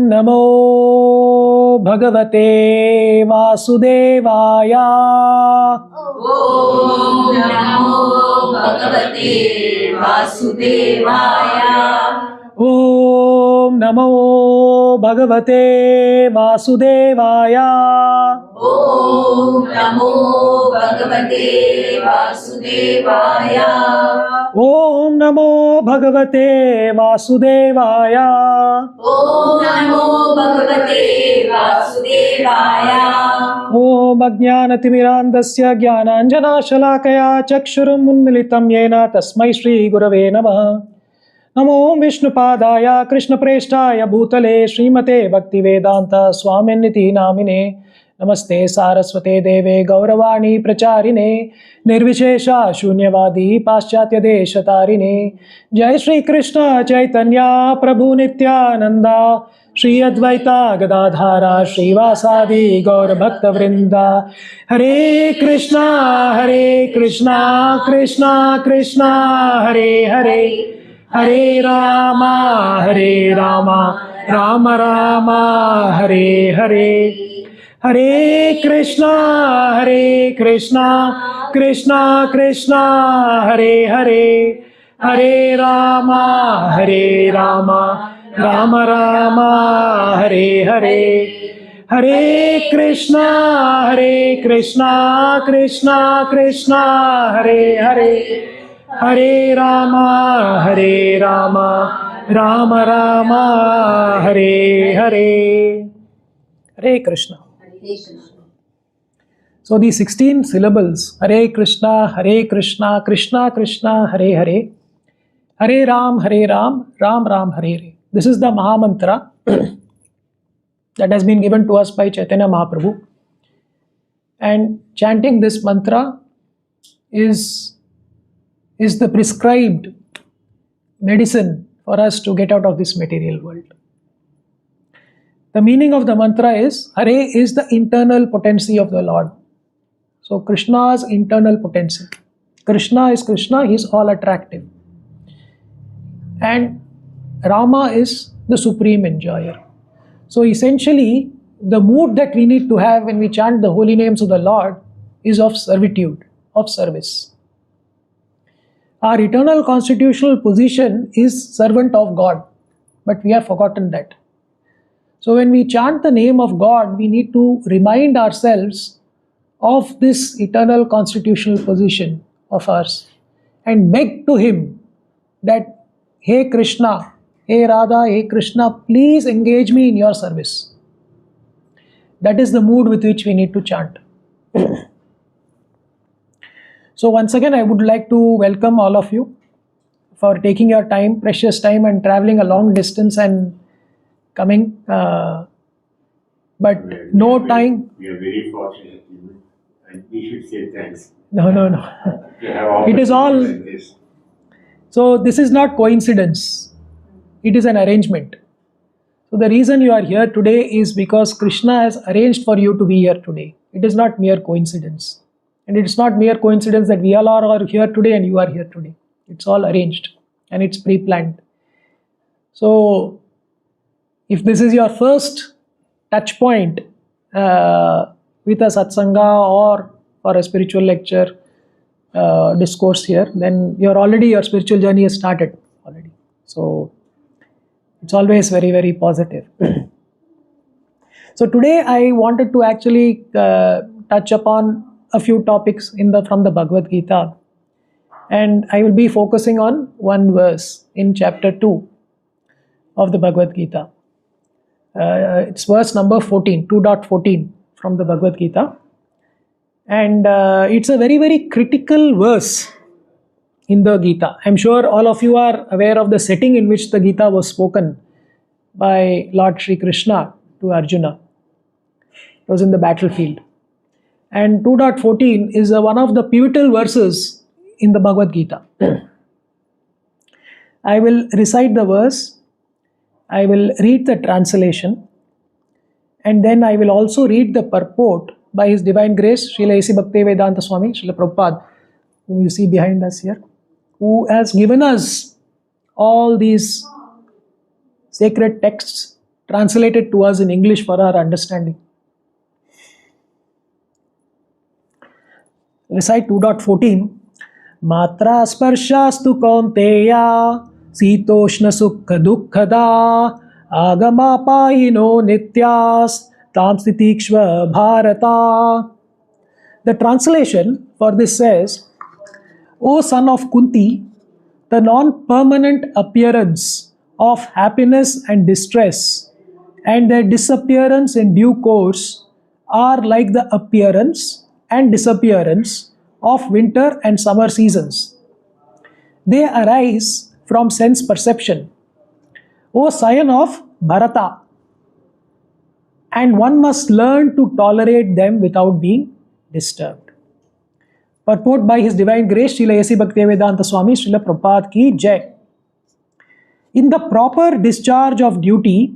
Namo Bhagavate Vasudevaya. Om Namo Bhagavate Vasudevaya. Om Namo Bhagavate Vasudevaya. Om Namo Bhagavate Vasudevaya. Om Namo Bhagavate Vasudevaya. Om Namo Bhagavate Vasudevaya. Om Ajnanatirmirandasya Jnananjanashalakaya Chakshurum Unmilitam Yena Tasmai Shri Gurave Namah. Namo Vishnupadaya Krishna Preshtaya Bhutale Srimate Bhaktivedanta Swaminiti Namine. Namaste Saraswate Deve Gauravani Pracharine Nirvishesha Shunyavadi Paschatya Deshatarine. Jai Shri Krishna Chaitanya Prabhu Nityananda Shri Advaita Gadadhara Srivasadi Gaur Bhakta Vrinda. Hare Krishna Krishna Krishna Hare Hare, Hare Rama Rama Rama Hare Hare, Hare Krishna Krishna Krishna Hare Hare, Hare Rama Rama Rama Hare Hare, Hare Krishna Krishna Krishna Hare Hare, Hare Rama Rama Rama Hare Hare. Hare Krishna. So these 16 syllables, Hare Krishna Krishna Krishna Hare Hare, Hare Ram Ram Ram Hare Hare. This is the Maha Mantra that has been given to us by Chaitanya Mahaprabhu. And chanting this mantra is the prescribed medicine for us to get out of this material world. The meaning of the mantra is, Hare is the internal potency of the Lord. So Krishna's internal potency. Krishna is Krishna, he is all attractive. And Rama is the supreme enjoyer. So essentially, the mood that we need to have when we chant the holy names of the Lord is of servitude, of service. Our eternal constitutional position is servant of God, but we have forgotten that. So when we chant the name of God, we need to remind ourselves of this eternal constitutional position of ours and beg to Him that, Hey Krishna, Hey Radha, Hey Krishna, please engage me in your service. That is the mood with which we need to chant. So once again, I would like to welcome all of you for taking your time, precious time, and traveling a long distance and coming. But no time. We are very fortunate, and we should say thanks. No. It is all. Like this. So this is not coincidence. It is an arrangement. So the reason you are here today is because Krishna has arranged for you to be here today. It is not mere coincidence. And it is not mere coincidence that we all are here today and you are here today. It's all arranged and it's pre-planned. So if this is your first touch point with a satsanga or for a spiritual lecture discourse here, then your spiritual journey has started already. So it's always very, very positive. So today I wanted to actually touch upon a few topics from the Bhagavad Gita, and I will be focusing on one verse in chapter 2 of the Bhagavad Gita. It's verse number 14, 2.14 from the Bhagavad Gita, and it's a very, very critical verse in the Gita. I'm sure all of you are aware of the setting in which the Gita was spoken by Lord Shri Krishna to Arjuna. It was in the battlefield. And 2.14 is one of the pivotal verses in the Bhagavad Gita. I will recite the verse, I will read the translation, and then I will also read the purport by His Divine Grace, Srila A.C. Bhaktivedanta Swami, Srila Prabhupada, who you see behind us here, who has given us all these sacred texts translate it to us in English for our understanding. Recite 2.14. Matra sparshastu kaunteya sitoshna sukha dukkhada agamapayino nityas tamstitikshva bharata. The translation for this says, O son of Kunti, the non-permanent appearance of happiness and distress and their disappearance in due course are like the appearance and disappearance of winter and summer seasons. They arise from sense perception. O scion of Bharata, and one must learn to tolerate them without being disturbed. Purport by His Divine Grace Srila A.C. Bhaktivedanta Swami Srila Prabhupada Ki Jai. In the proper discharge of duty,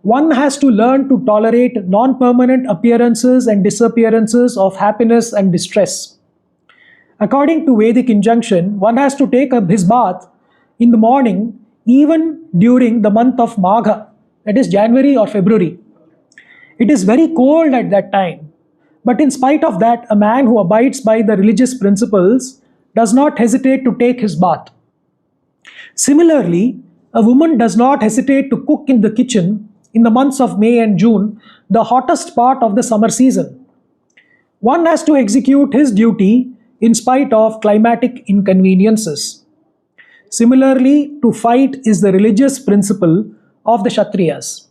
one has to learn to tolerate non-permanent appearances and disappearances of happiness and distress. According to Vedic injunction, one has to take up his bath in the morning even during the month of Magha, that is January or February. It is very cold at that time, but in spite of that, a man who abides by the religious principles does not hesitate to take his bath. Similarly, a woman does not hesitate to cook in the kitchen in the months of May and June, the hottest part of the summer season. One has to execute his duty in spite of climatic inconveniences. Similarly, to fight is the religious principle of the Kshatriyas.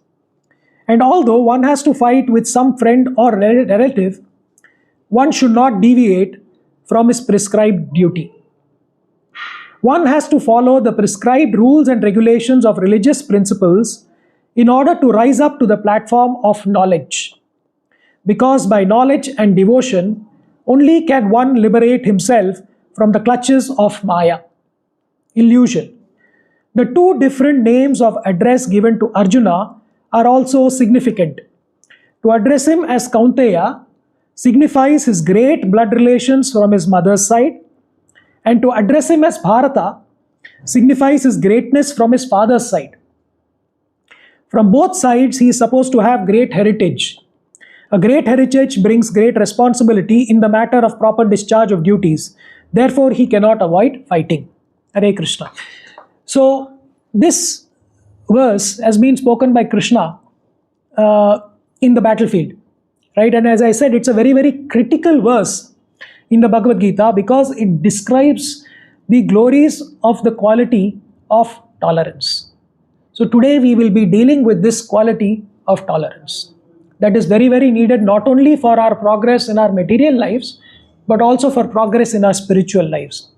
And although one has to fight with some friend or relative, one should not deviate from his prescribed duty. One has to follow the prescribed rules and regulations of religious principles in order to rise up to the platform of knowledge. Because by knowledge and devotion, only can one liberate himself from the clutches of Maya, illusion. The two different names of address given to Arjuna are also significant. To address him as Kaunteya signifies his great blood relations from his mother's side, and to address him as Bharata signifies his greatness from his father's side. From both sides, he is supposed to have great heritage. A great heritage brings great responsibility in the matter of proper discharge of duties. Therefore, he cannot avoid fighting. Hare Krishna. So, this verse has been spoken by Krishna in the battlefield. Right? And as I said, it's a very, very critical verse in the Bhagavad Gita because it describes the glories of the quality of tolerance. So today we will be dealing with this quality of tolerance that is very, very needed not only for our progress in our material lives, but also for progress in our spiritual lives.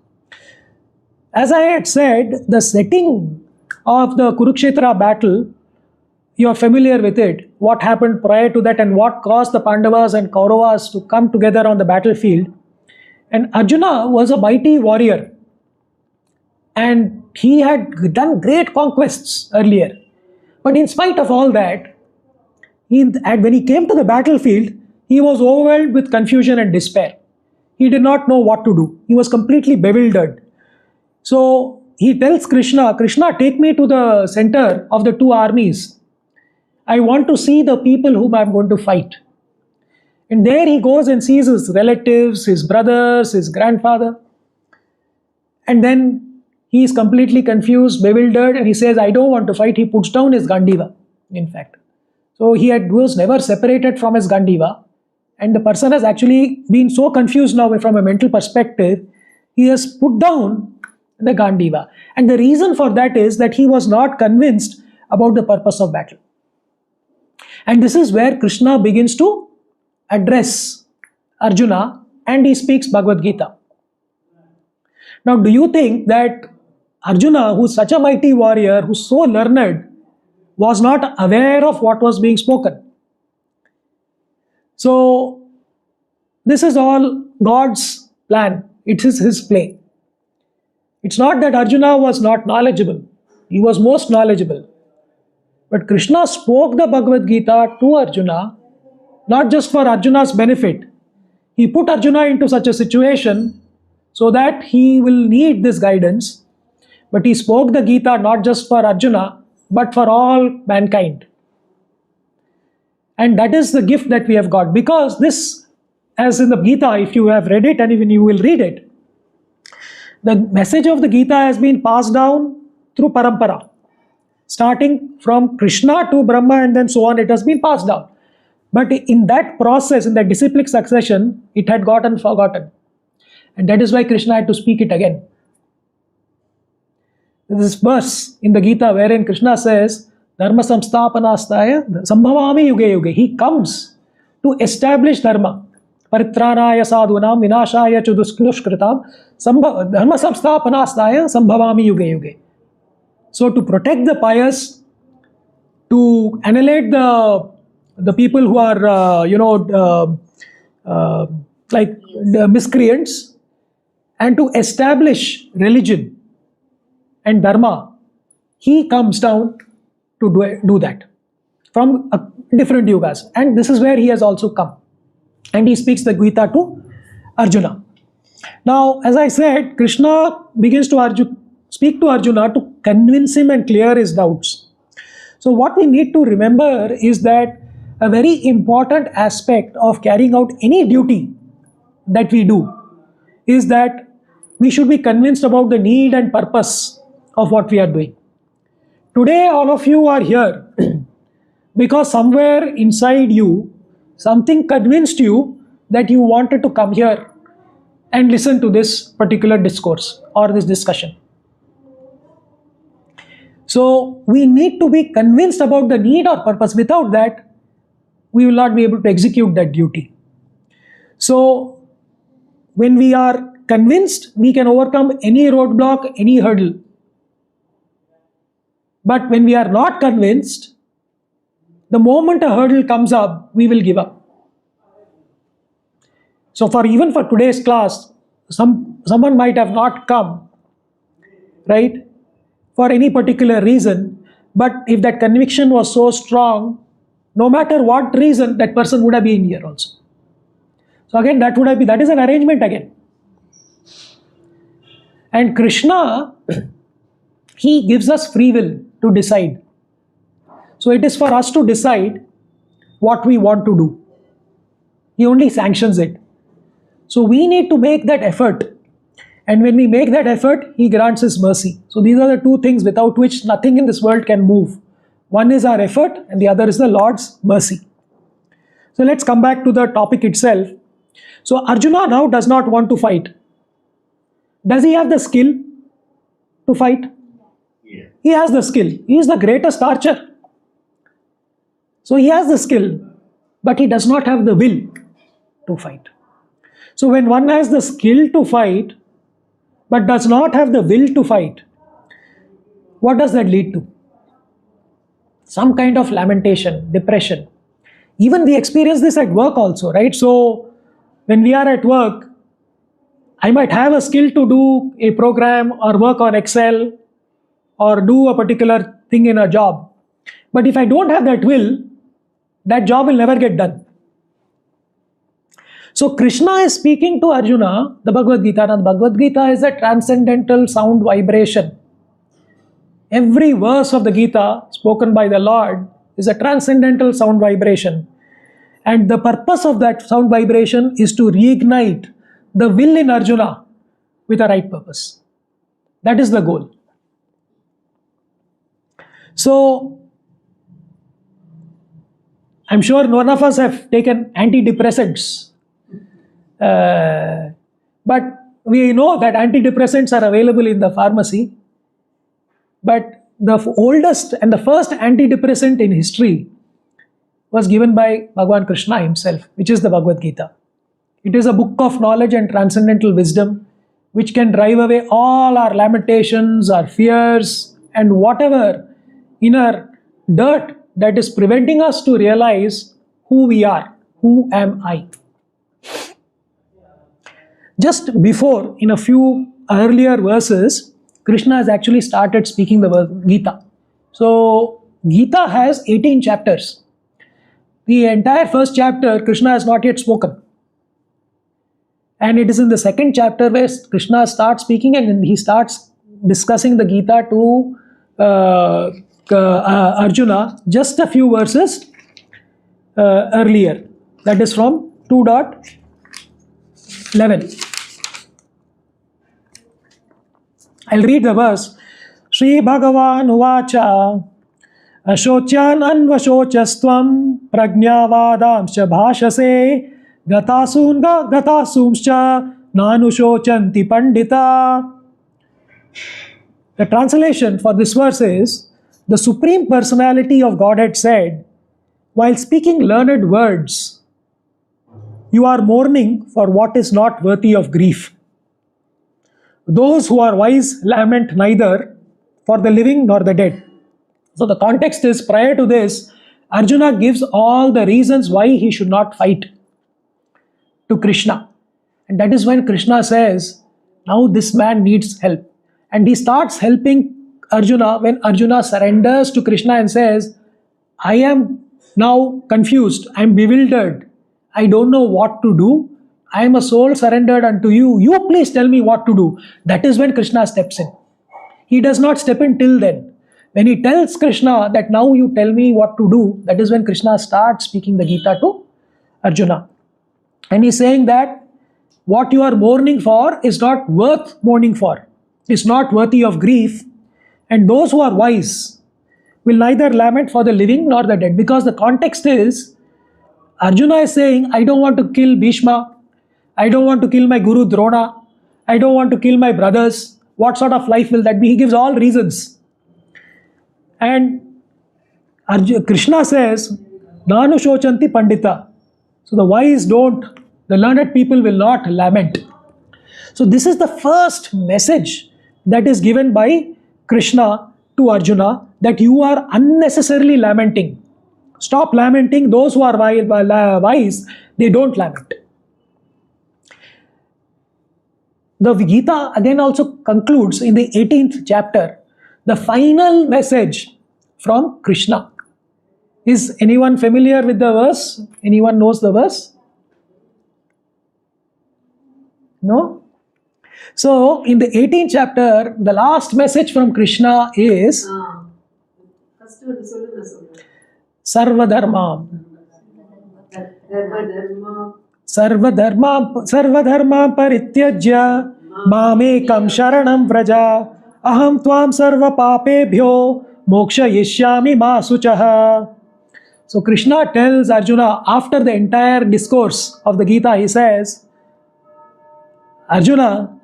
As I had said, the setting of the Kurukshetra battle, you are familiar with it, what happened prior to that and what caused the Pandavas and Kauravas to come together on the battlefield. And Arjuna was a mighty warrior and he had done great conquests earlier. But in spite of all that, when he came to the battlefield, he was overwhelmed with confusion and despair. He did not know what to do. He was completely bewildered. So he tells Krishna, Krishna, take me to the center of the two armies. I want to see the people whom I am going to fight. And there he goes and sees his relatives, his brothers, his grandfather. And then he is completely confused, bewildered, and he says, I don't want to fight. He puts down his Gandiva, in fact. So he was never separated from his Gandiva. And the person has actually been so confused now from a mental perspective, he has put down the Gandiva. And the reason for that is that he was not convinced about the purpose of battle. And this is where Krishna begins to address Arjuna and he speaks Bhagavad Gita. Now, do you think that Arjuna, who's such a mighty warrior, who's so learned, was not aware of what was being spoken? So, this is all God's plan. It is His play. It's not that Arjuna was not knowledgeable. He was most knowledgeable. But Krishna spoke the Bhagavad Gita to Arjuna, not just for Arjuna's benefit. He put Arjuna into such a situation so that he will need this guidance. But he spoke the Gita not just for Arjuna, but for all mankind. And that is the gift that we have got. Because this, as in the Gita, if you have read it and even you will read it, the message of the Gita has been passed down through parampara. Starting from Krishna to Brahma and then so on, it has been passed down. But in that process, in that disciplic succession, it had gotten forgotten. And that is why Krishna had to speak it again. This verse in the Gita wherein Krishna says, Dharma samsthapanastaya sambhavami yuge yuge. He comes to establish dharma. Paritranaya sadhunam vinashaya chuduskritam dharma samsthapanastaya sambhavami yuge yuge. So to protect the pious, to annihilate the people who are, like the miscreants, and to establish religion and dharma, he comes down to do that from different yugas. And this is where he has also come. And he speaks the Gita to Arjuna. Now, as I said, Krishna begins to speak to Arjuna to convince him and clear his doubts. So what we need to remember is that a very important aspect of carrying out any duty that we do is that we should be convinced about the need and purpose of what we are doing. Today, all of you are here because somewhere inside you, something convinced you that you wanted to come here and listen to this particular discourse or this discussion. So we need to be convinced about the need or purpose. Without that, we will not be able to execute that duty. So when we are convinced, we can overcome any roadblock, any hurdle. But when we are not convinced, the moment a hurdle comes up, we will give up. So even for today's class, someone might have not come, right, for any particular reason. But if that conviction was so strong, no matter what reason, that person would have been here also. So again, that is an arrangement again. And Krishna, he gives us free will to decide. So it is for us to decide what we want to do. He only sanctions it. So we need to make that effort. And when we make that effort, he grants his mercy. So these are the two things without which nothing in this world can move. One is our effort and the other is the Lord's mercy. So let's come back to the topic itself. So Arjuna now does not want to fight. Does he have the skill to fight? Yeah. He has the skill. He is the greatest archer. So he has the skill, but he does not have the will to fight. So when one has the skill to fight, but does not have the will to fight, what does that lead to? Some kind of lamentation, depression. Even we experience this at work also, right? So when we are at work, I might have a skill to do a program or work on Excel or do a particular thing in a job. But if I don't have that will, that job will never get done. So Krishna is speaking to Arjuna, the Bhagavad Gita. Now the Bhagavad Gita is a transcendental sound vibration. Every verse of the Gita spoken by the Lord is a transcendental sound vibration. And the purpose of that sound vibration is to reignite the will in Arjuna with a right purpose. That is the goal. So I'm sure none of us have taken antidepressants. But we know that antidepressants are available in the pharmacy. But the oldest and the first antidepressant in history was given by Bhagavan Krishna himself, which is the Bhagavad Gita. It is a book of knowledge and transcendental wisdom which can drive away all our lamentations, our fears, and whatever inner dirt that is preventing us to realize who we are. Who am I? Just before, in a few earlier verses, Krishna has actually started speaking the Gita. So Gita has 18 chapters. The entire first chapter, Krishna has not yet spoken. And it is in the second chapter where Krishna starts speaking and he starts discussing the Gita to Arjuna. Just a few verses earlier. That is from 2.11. I'll read the verse. Shri Bhagavan Uvacha Ashocyan Anvashocastvam Prajnavadamscha Bhashase Gatasumscha Nanushocanti Pandita. The translation for this verse is, the Supreme Personality of Godhead said, while speaking learned words, you are mourning for what is not worthy of grief. Those who are wise lament neither for the living nor the dead. So the context is, prior to this, Arjuna gives all the reasons why he should not fight to Krishna. And that is when Krishna says, now this man needs help. And he starts helping Arjuna when Arjuna surrenders to Krishna and says, I am now confused, I am bewildered, I don't know what to do, I am a soul surrendered unto you, you please tell me what to do. That is when Krishna steps in. He does not step in till then. When he tells Krishna that now you tell me what to do, that is when Krishna starts speaking the Gita to Arjuna. And he's saying that what you are mourning for is not worth mourning for, is not worthy of grief, and those who are wise will neither lament for the living nor the dead. Because the context is, Arjuna is saying, I don't want to kill Bhishma, I don't want to kill my Guru Drona, I don't want to kill my brothers. What sort of life will that be? He gives all reasons. And Krishna says, Nanu Shochanti Pandita. So the wise don't, the learned people will not lament. So this is the first message that is given by Krishna to Arjuna, that you are unnecessarily lamenting. Stop lamenting. Those who are wise, they don't lament. The Gita again also concludes in the 18th chapter, the final message from Krishna. Is anyone familiar with the verse? Anyone knows the verse? No? So, in the 18th chapter, the last message from Krishna is Sarvadharma. Sarvadharma parityajya mamekam sharanam vraja aham tvam sarva papebhyo moksha yishyami ma suchaha. So Krishna tells Arjuna, after the entire discourse of the Gita, he says, Arjuna,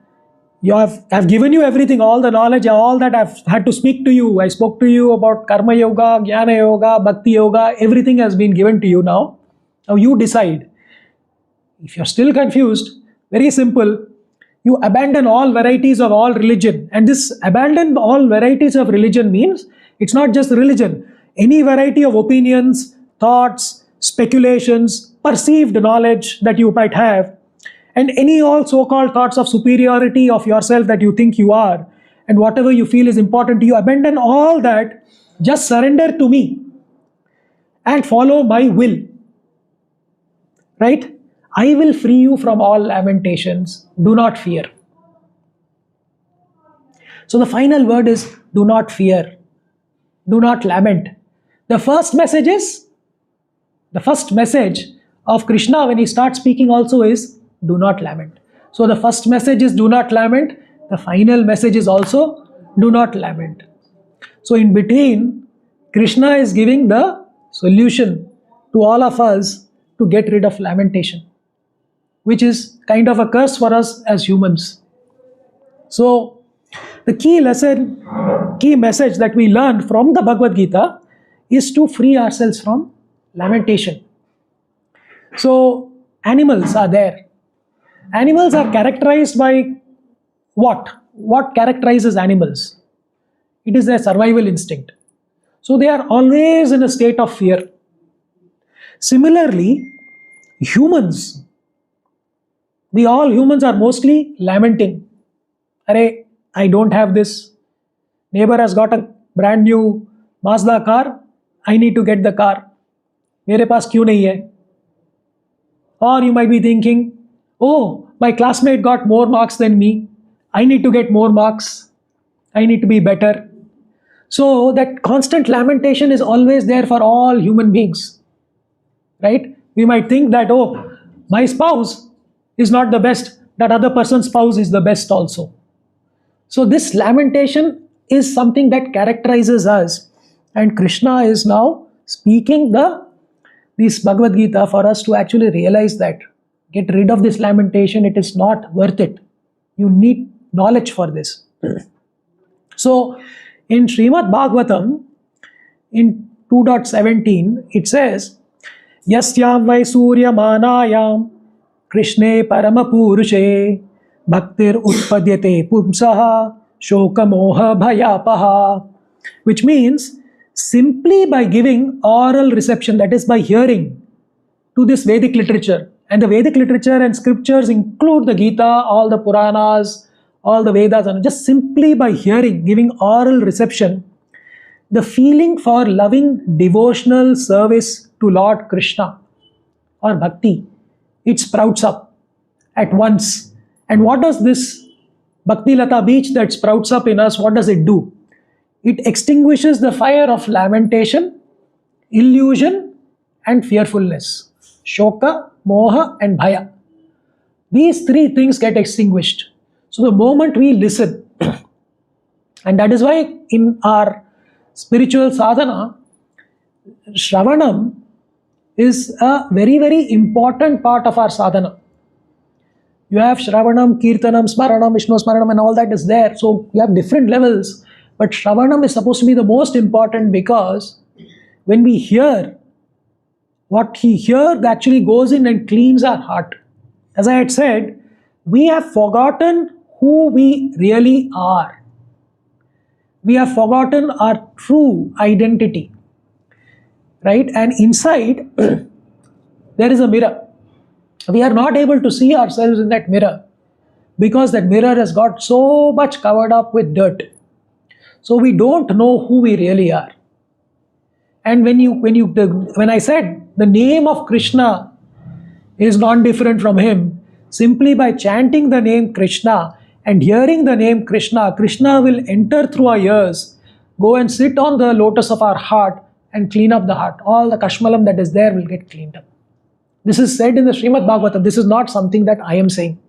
I've given you everything, all the knowledge, all that I've had to speak to you. I spoke to you about Karma Yoga, Jnana Yoga, Bhakti Yoga, everything has been given to you now. Now you decide. If you're still confused, very simple, you abandon all varieties of all religion. And this abandon all varieties of religion means, it's not just religion. Any variety of opinions, thoughts, speculations, perceived knowledge that you might have, and any all so-called thoughts of superiority of yourself that you think you are, and whatever you feel is important to you, abandon all that, just surrender to me and follow my will. Right? I will free you from all lamentations. Do not fear. So the final word is, do not fear. Do not lament. The first message of Krishna when he starts speaking also is, do not lament. So the first message is, do not lament. The final message is also, do not lament. So in between, Krishna is giving the solution to all of us to get rid of lamentation, which is kind of a curse for us as humans. So the key message that we learned from the Bhagavad Gita is to free ourselves from lamentation. So animals are there. Animals are characterized by what? What characterizes animals? It is their survival instinct. So they are always in a state of fear. Similarly, humans, humans are mostly lamenting. Arey, I don't have this. Neighbor has got a brand new Mazda car. I need to get the car. मेरे पास क्यों नहीं है? Or you might be thinking, oh, my classmate got more marks than me. I need to get more marks. I need to be better. So that constant lamentation is always there for all human beings. right? We might think that, oh, my spouse is not the best, that other person's spouse is the best also. So this lamentation is something that characterizes us, and Krishna is now speaking this Bhagavad Gita for us to actually realize that. Get rid of this lamentation, it is not worth it. You need knowledge for this. So in Srimad Bhagavatam, in 2.17, it says, Yasyam vai surya manayam Krishne paramapurushe bhaktir utpadyate pumsaha shokamoha bhayapaha, which means simply by giving oral reception, that is by hearing to this Vedic literature, and the Vedic literature and scriptures include the Gita, all the Puranas, all the Vedas, and just simply by hearing, giving oral reception, the feeling for loving devotional service to Lord Krishna or bhakti, it sprouts up at once. And what does this Bhakti Lata beach that sprouts up in us, what does it do? It extinguishes the fire of lamentation, illusion, and fearfulness. Shoka, moha, and bhaya. These three things get extinguished. So the moment we listen, and that is why in our spiritual sadhana, Shravanam is a very, very important part of our sadhana. You have Shravanam, Kirtanam, Smaranam, Vishnu Smaranam, and all that is there. So you have different levels. But Shravanam is supposed to be the most important, because when we hear, what he hears actually goes in and cleans our heart. As I had said, we have forgotten who we really are. We have forgotten our true identity. Right? And inside, there is a mirror. We are not able to see ourselves in that mirror, because that mirror has got so much covered up with dirt. So we don't know who we really are. And when I said the name of Krishna is non-different from him, simply by chanting the name Krishna and hearing the name Krishna, Krishna will enter through our ears, go and sit on the lotus of our heart and clean up the heart. All the kashmalam that is there will get cleaned up. This is said in the Srimad Bhagavatam. This is not something that I am saying.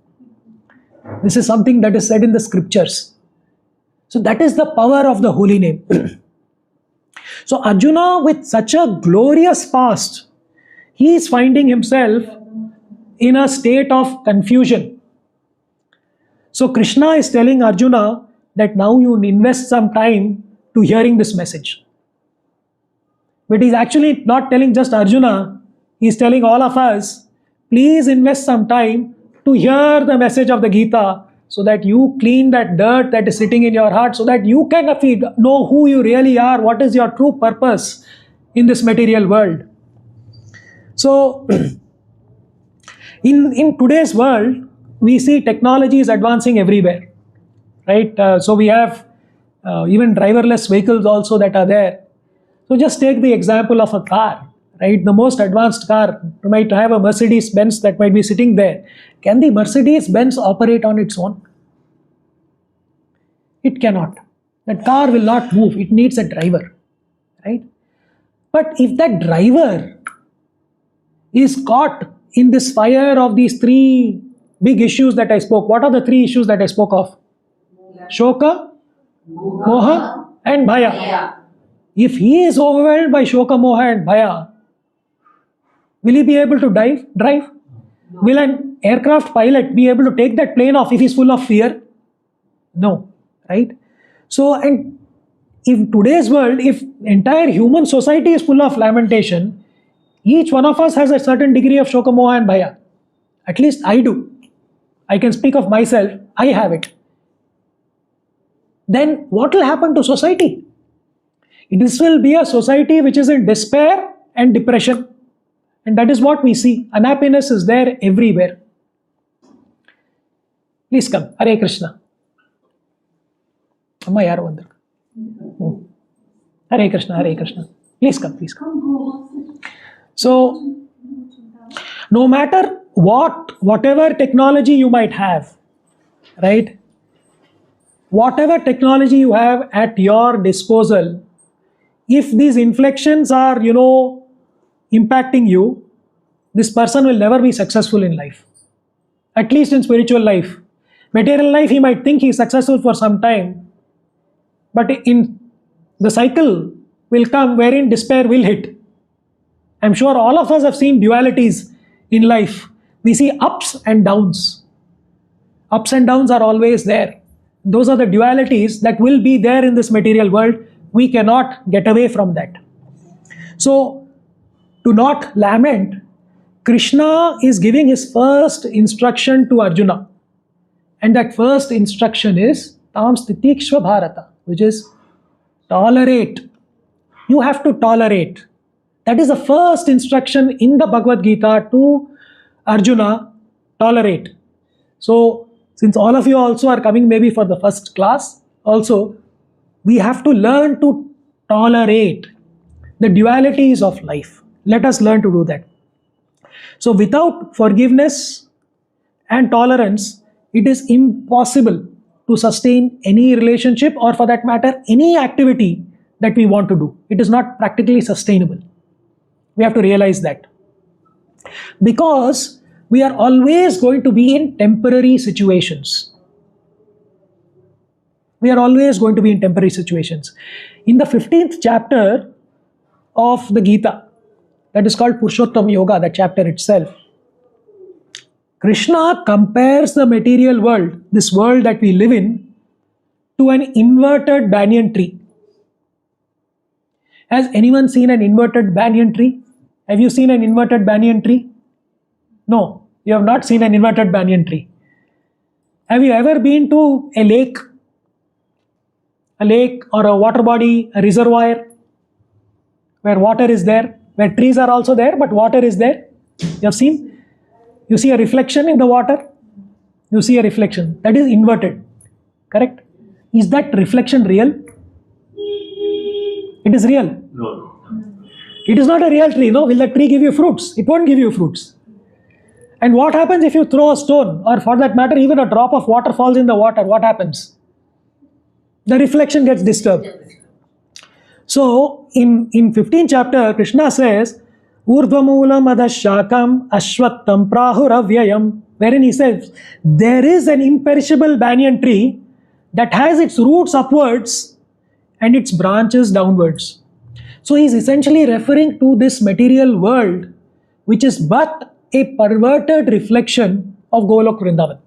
This is something that is said in the scriptures. So that is the power of the holy name. So Arjuna, with such a glorious past, he is finding himself in a state of confusion. So Krishna is telling Arjuna that now you invest some time to hearing this message. But he's actually not telling just Arjuna, he's telling all of us, please invest some time to hear the message of the Gita, so that you clean that dirt that is sitting in your heart, so that you can know who you really are, what is your true purpose in this material world. So, in today's world, we see technology is advancing everywhere, right? So we have even driverless vehicles also that are there. So just take the example of a car, right? The most advanced car, you might have a Mercedes-Benz that might be sitting there. Can the Mercedes-Benz operate on its own? It cannot. That car will not move. It needs a driver, right? But if that driver is caught in this fire of these three big issues that I spoke, what are the three issues that I spoke of? Shoka, Moha, and Bhaya. If he is overwhelmed by Shoka, Moha, and Bhaya, will he be able to drive? Will an aircraft pilot be able to take that plane off if he's full of fear? No, right? So, and in today's world, if entire human society is full of lamentation, each one of us has a certain degree of Shoka, Moha, and Bhaya. At least I do. I can speak of myself, I have it. Then what will happen to society? This will be a society which is in despair and depression. And that is what we see. Unhappiness is there everywhere. Please come. Hare Krishna. Amma yaru vandu. Hare Krishna, Hare Krishna. Please come, please come. So, no matter whatever technology you might have, right? Whatever technology you have at your disposal, if these inflections are, impacting you, this person will never be successful in life, at least in spiritual life. Material life, he might think he is successful for some time, but in the cycle will come wherein despair will hit. I'm sure all of us have seen dualities in life. We see ups and downs. Ups and downs are always there. Those are the dualities that will be there in this material world. We cannot get away from that. So, to not lament, Krishna is giving his first instruction to Arjuna. And that first instruction is Tam Stitikshva Bharata, which is tolerate. You have to tolerate. That is the first instruction in the Bhagavad Gita to Arjuna, tolerate. So, since all of you also are coming maybe for the first class, also, we have to learn to tolerate the dualities of life. Let us learn to do that. So, without forgiveness and tolerance, it is impossible to sustain any relationship, or for that matter, any activity that we want to do. It is not practically sustainable. We have to realize that. Because we are always going to be in temporary situations. We are always going to be in temporary situations. In the 15th chapter of the Gita, that is called Purushottam Yoga, that chapter itself, Krishna compares the material world, this world that we live in, to an inverted banyan tree. Has anyone seen an inverted banyan tree? Have you seen an inverted banyan tree? No, you have not seen an inverted banyan tree. Have you ever been to a lake or a water body, a reservoir, where water is there, where trees are also there, but water is there? You have seen? You see a reflection in the water? You see a reflection. That is inverted. Correct? Is that reflection real? It is real. No. It is not a real tree. No, will the tree give you fruits? It won't give you fruits. And what happens if you throw a stone, or for that matter, even a drop of water falls in the water? What happens? The reflection gets disturbed. So, in 15th chapter, Krishna says, Urdhvamulam adashakam ashwattam prahuravyayam, wherein he says, there is an imperishable banyan tree that has its roots upwards and its branches downwards. So he is essentially referring to this material world, which is but a perverted reflection of Golok Vrindavan.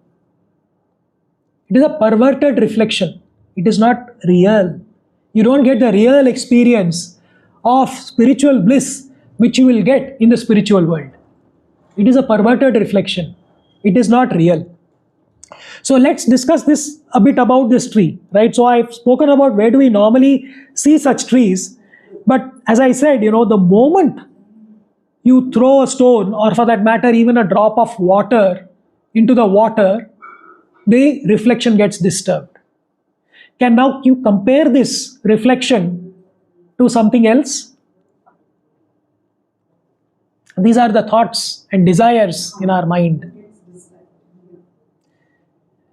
It is a perverted reflection. It is not real. You don't get the real experience of spiritual bliss which you will get in the spiritual world. It is a perverted reflection. It is not real. So let's discuss this a bit about this tree, right? So I've spoken about where do we normally see such trees. But as I said, the moment you throw a stone, or for that matter, even a drop of water into the water, the reflection gets disturbed. Can now you compare this reflection to something else? These are the thoughts and desires in our mind.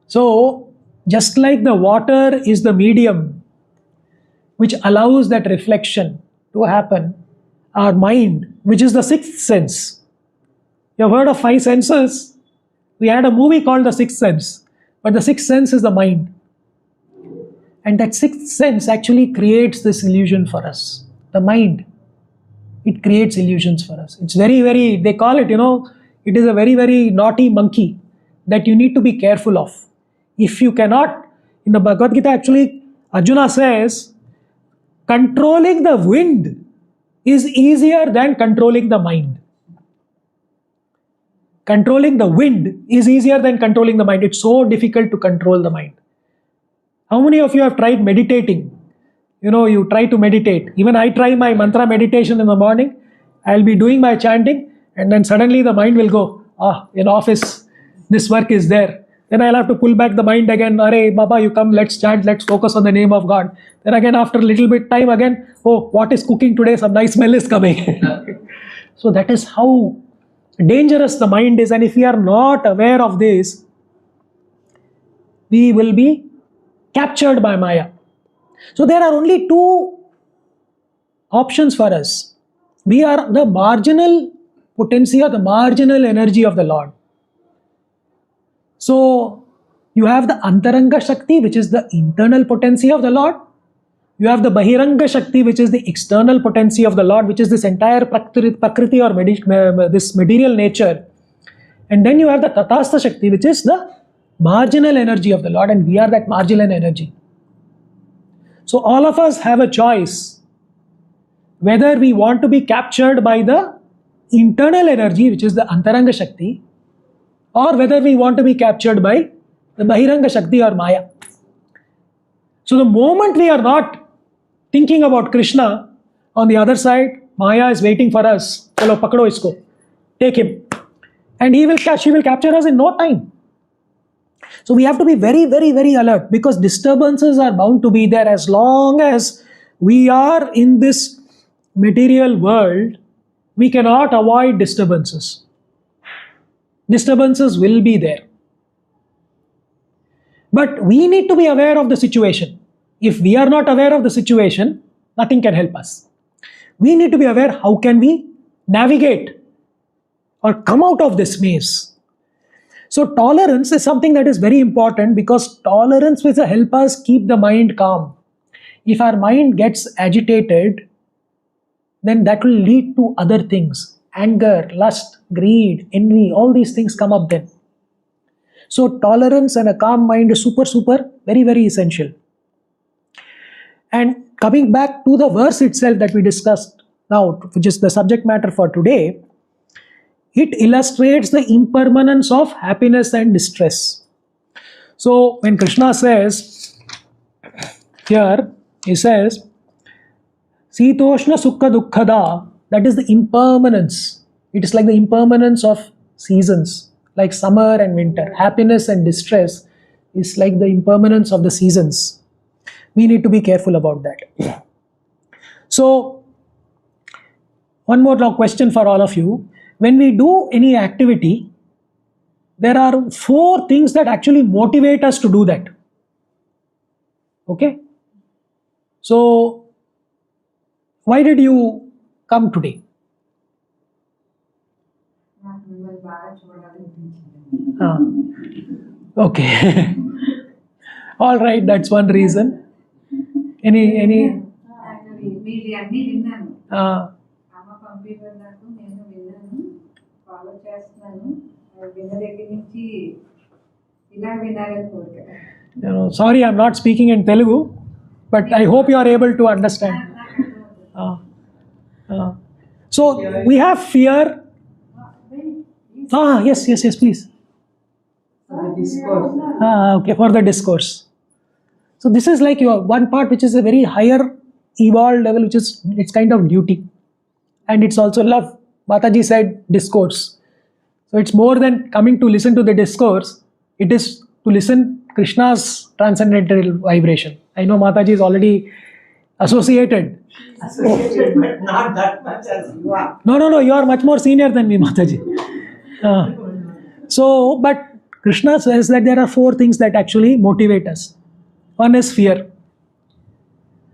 So, just like the water is the medium which allows that reflection to happen, our mind, which is the sixth sense. You have heard of 5 senses? We had a movie called The Sixth Sense, but the sixth sense is the mind. And that sixth sense actually creates this illusion for us. The mind, it creates illusions for us. It's very, very, they call it, it is a very, very naughty monkey that you need to be careful of. If you cannot, in the Bhagavad Gita actually, Arjuna says, controlling the wind is easier than controlling the mind. Controlling the wind is easier than controlling the mind. It's so difficult to control the mind. How many of you have tried meditating? You try to meditate. Even I try my mantra meditation in the morning. I'll be doing my chanting, and then suddenly the mind will go, in office, this work is there. Then I'll have to pull back the mind again. Arey, Baba, you come, let's chant, let's focus on the name of God. Then again, after a little bit time again, what is cooking today? Some nice smell is coming. So that is how dangerous the mind is. And if we are not aware of this, we will be captured by Maya. So there are only 2 options for us. We are the marginal potency or the marginal energy of the Lord. So you have the Antaranga Shakti, which is the internal potency of the Lord. You have the Bahiranga Shakti, which is the external potency of the Lord, which is this entire Prakriti or this material nature. And then you have the Tatastha Shakti, which is the marginal energy of the Lord, and we are that marginal energy. So all of us have a choice whether we want to be captured by the internal energy, which is the Antaranga Shakti, or whether we want to be captured by the Bahiranga Shakti or Maya. So the moment we are not thinking about Krishna, on the other side, Maya is waiting for us. Chalo, pakdo isko. Take him. And she will capture us in no time. So we have to be very, very, very alert, because disturbances are bound to be there as long as we are in this material world. We cannot avoid disturbances. Disturbances will be there. But we need to be aware of the situation. If we are not aware of the situation, nothing can help us. We need to be aware, how can we navigate or come out of this maze. So tolerance is something that is very important, because tolerance will help us keep the mind calm. If our mind gets agitated, then that will lead to other things. Anger, lust, greed, envy, all these things come up then. So tolerance and a calm mind is super, very, very essential. And coming back to the verse itself that we discussed now, which is the subject matter for today, it illustrates the impermanence of happiness and distress. So when Krishna says, here he says, Sitoshna Sukha Dukkhada, that is the impermanence. It is like the impermanence of seasons, like summer and winter. Happiness and distress is like the impermanence of the seasons. We need to be careful about that. So, one more question for all of you. When we do any activity, there are 4 things that actually motivate us to do that. Okay? So, why did you come today? Okay. All right, that's one reason. Any? Sorry, I'm not speaking in Telugu, but I hope you are able to understand. So we have fear. Yes, please. For the discourse. Okay, for the discourse. So this is like your one part, which is a very higher evolved level, which is, it's kind of duty. And it's also love. Mataji said discourse. So it's more than coming to listen to the discourse. It is to listen Krishna's transcendental vibration. I know Mataji is already associated. But not that much as you are. No, you are much more senior than me, Mataji. But Krishna says that there are 4 things that actually motivate us. One is fear.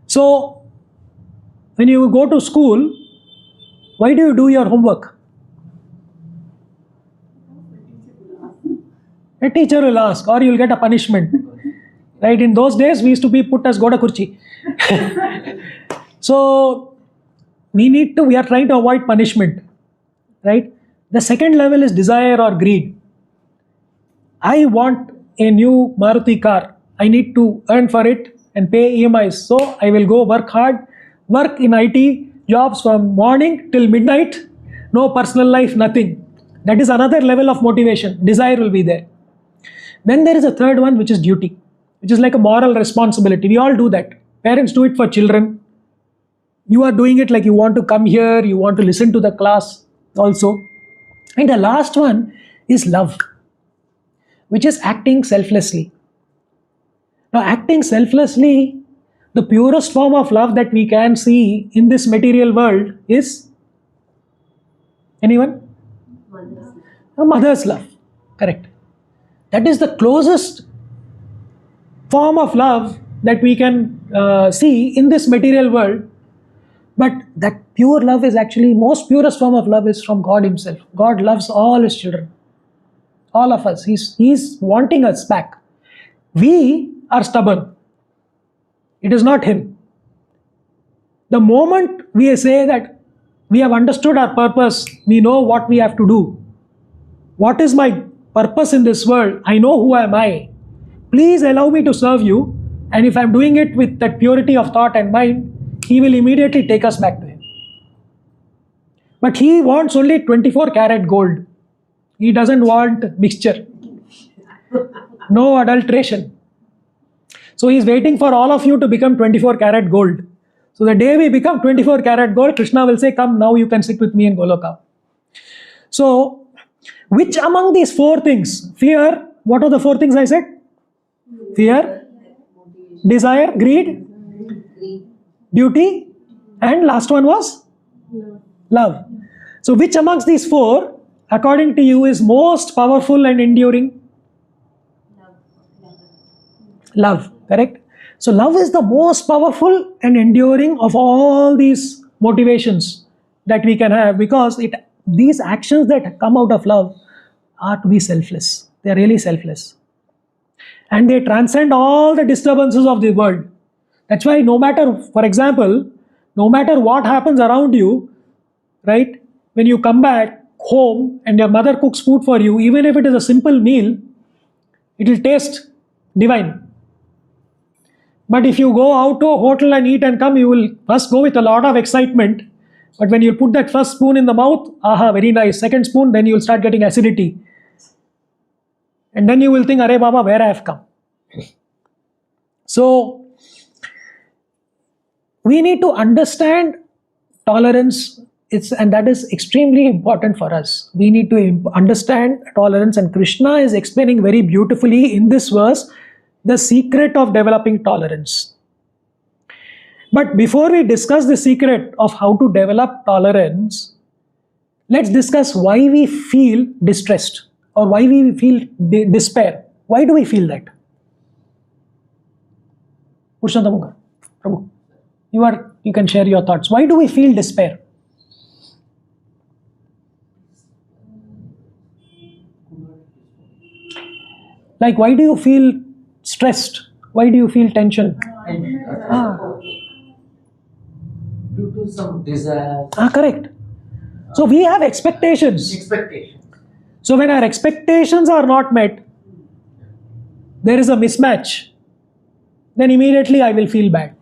So, when you go to school, why do you do your homework? A teacher will ask, or you'll get a punishment. Right? In those days, we used to be put as Goda Kurchi. So, we are trying to avoid punishment. Right? The second level is desire or greed. I want a new Maruti car. I need to earn for it and pay EMIs. So I will go work hard, work in IT jobs from morning till midnight, no personal life, nothing. That is another level of motivation. Desire will be there. Then there is a third one, which is duty, which is like a moral responsibility. We all do that. Parents do it for children. You are doing it like you want to come here, you want to listen to the class also. And the last one is love, which is acting selflessly. Now, acting selflessly, the purest form of love that we can see in this material world is, anyone? A mother's love. Correct. That is the closest form of love that we can see in this material world. But that pure love is actually, most purest form of love is from God himself. God loves all his children, all of us. He's wanting us back. We are stubborn. It is not him. The moment we say that we have understood our purpose, we know what we have to do. What is my purpose in this world? I know who am I. Please allow me to serve you. And if I'm doing it with that purity of thought and mind, he will immediately take us back to him. But he wants only 24 karat gold. He doesn't want mixture. No adulteration. So he's waiting for all of you to become 24 karat gold. So the day we become 24 karat gold, Krishna will say, come, now you can sit with me in Goloka. So, which among these four things? Fear, what are the four things I said? Fear, desire, greed, duty, and last one was? Love. So which amongst these four, according to you, is most powerful and enduring? Love, correct? So love is the most powerful and enduring of all these motivations that we can have, because these actions that come out of love are to be selfless. They are really selfless. And they transcend all the disturbances of the world. That's why no matter, for example, no matter what happens around you, right? When you come back home and your mother cooks food for you, even if it is a simple meal, it will taste divine. But if you go out to a hotel and eat and come, you will first go with a lot of excitement. But when you put that first spoon in the mouth, aha, very nice. Second spoon, then you will start getting acidity. And then you will think, Arey Baba, where I have come. So, we need to understand tolerance, and that is extremely important for us. We need to understand tolerance, and Krishna is explaining very beautifully in this verse the secret of developing tolerance. But before we discuss the secret of how to develop tolerance, let's discuss why we feel distressed or why we feel despair. Why do we feel that? Purushottam Prabhu, you can share your thoughts. Why do we feel despair? Like, why do you feel stressed? Why do you feel tension? Due to some desire. Correct. So we have expectations. So when our expectations are not met, there is a mismatch. Then immediately I will feel bad.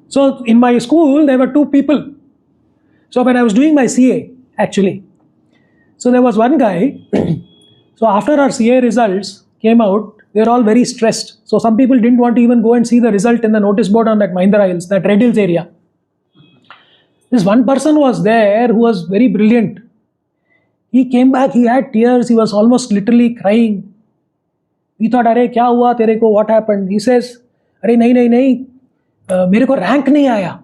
So in my school, there were two people. So when I was doing my CA, actually, so there was one guy. So after our CA results came out, they were all very stressed. So some people didn't want to even go and see the result in the notice board on that Mahindra Hills, that Red Hills area. This one person was there who was very brilliant. He came back, he had tears, he was almost literally crying. We thought, Arey, kya hua tere ko, what happened? He says, Arey, nahi, mere ko rank nahi aaya.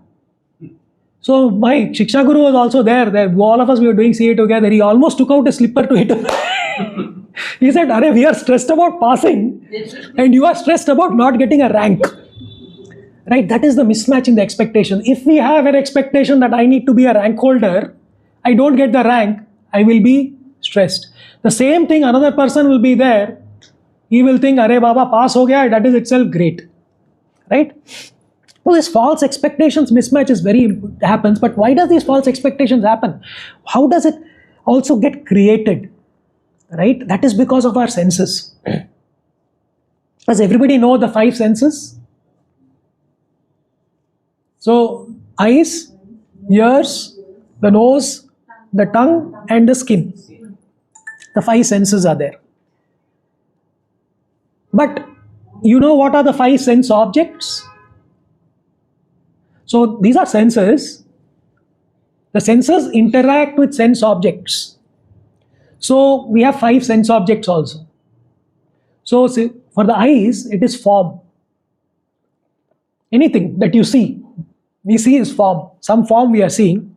So my Shiksha Guru was also there. All of us, we were doing CA together. He almost took out a slipper to hit him. He said, Arey, we are stressed about passing and you are stressed about not getting a rank. Right? That is the mismatch in the expectation. If we have an expectation that I need to be a rank holder, I don't get the rank, I will be stressed. The same thing, another person will be there. He will think, Arey Baba, pass ho gaya, that is itself great. Right? So this false expectations mismatch is happens, but why does these false expectations happen? How does it also get created? Right? That is because of our senses. Does everybody know the 5 senses? So, eyes, ears, the nose, the tongue and the skin. The 5 senses are there. But you know what are the 5 sense objects? So these are senses. The senses interact with sense objects. So we have 5 sense objects also. So for the eyes, it is form. Anything that you see, we see is form. Some form we are seeing.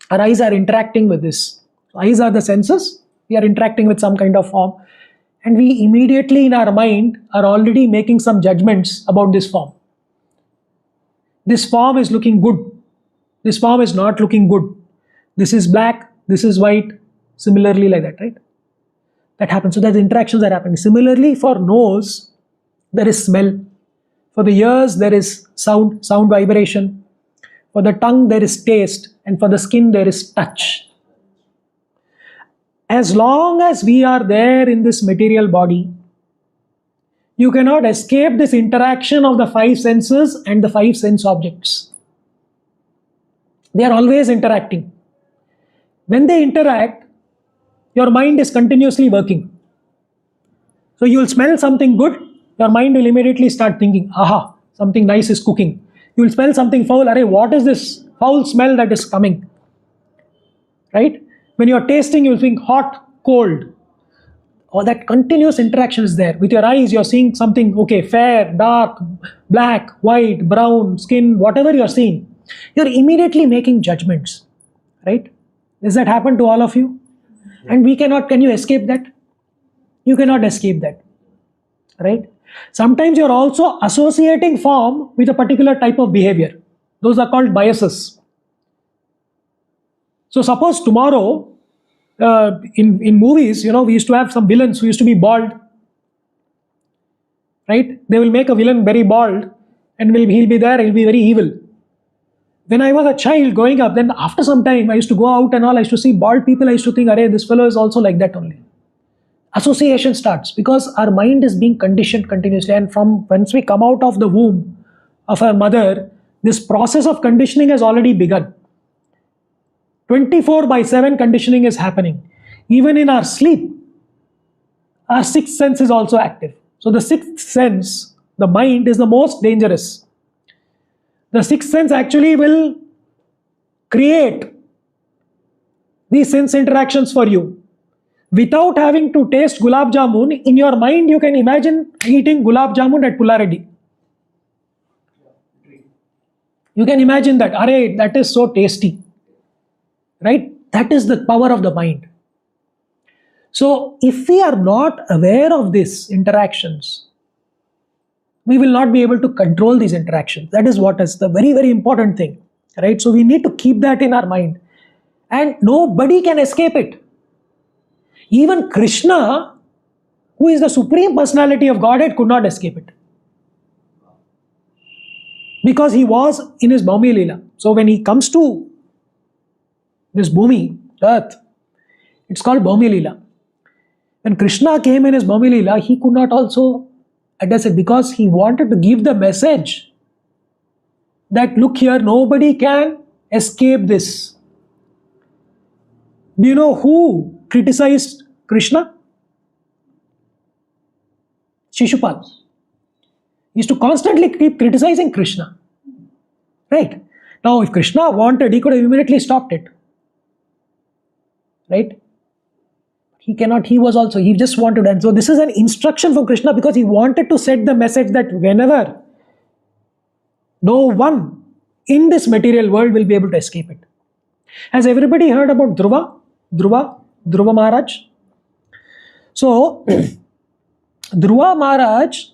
Our eyes are interacting with this. So eyes are the senses. We are interacting with some kind of form. And we immediately in our mind are already making some judgments about this form. This form is looking good. This form is not looking good. This is black, this is white, similarly like that, right? That happens. So the interactions are happening. Similarly, for nose, there is smell. For the ears, there is sound vibration. For the tongue, there is taste. And for the skin, there is touch. As long as we are there in this material body, you cannot escape this interaction of the five senses and the five sense objects. They are always interacting. When they interact, your mind is continuously working. So you will smell something good, your mind will immediately start thinking, aha, something nice is cooking. You will smell something foul, array, what is this foul smell that is coming? Right? When you are tasting, you will think hot, cold. Or that continuous interaction is there. With your eyes, you are seeing something, okay, fair, dark, black, white, brown, skin, whatever you are seeing. You are immediately making judgments. Right? Does that happen to all of you? And can you escape that? You cannot escape that. Right? Sometimes you are also associating form with a particular type of behavior. Those are called biases. So suppose tomorrow, in movies, we used to have some villains who used to be bald. Right? They will make a villain very bald and he'll be there, he'll be very evil. When I was a child growing up, then after some time I used to go out and all, I used to see bald people, I used to think, array, this fellow is also like that only. Association starts because our mind is being conditioned continuously, and from once we come out of the womb of our mother, this process of conditioning has already begun. 24/7 conditioning is happening. Even in our sleep, our sixth sense is also active. So the sixth sense, the mind, is the most dangerous. The sixth sense actually will create these sense interactions for you. Without having to taste gulab jamun, in your mind you can imagine eating gulab jamun at Pullareddy. You can imagine that, array, that is so tasty. Right? That is the power of the mind. So if we are not aware of these interactions, we will not be able to control these interactions. That is what is the very, very important thing. Right? So we need to keep that in our mind. And nobody can escape it. Even Krishna, who is the supreme personality of Godhead, could not escape it. Because he was in his Bhaumi Leela. So when he comes to this Bhumi, earth, it's called Bhaumi Leela. When Krishna came in his Bhaumi Leela, he could not also address it because he wanted to give the message that, look here, nobody can escape this. Do you know who criticized Krishna? Shishupal. He used to constantly keep criticizing Krishna. Right? Now, if Krishna wanted, he could have immediately stopped it. Right? He cannot, he just wanted. And so this is an instruction from Krishna because he wanted to set the message that whenever no one in this material world will be able to escape it. Has everybody heard about Dhruva Maharaj? So, Dhruva Maharaj,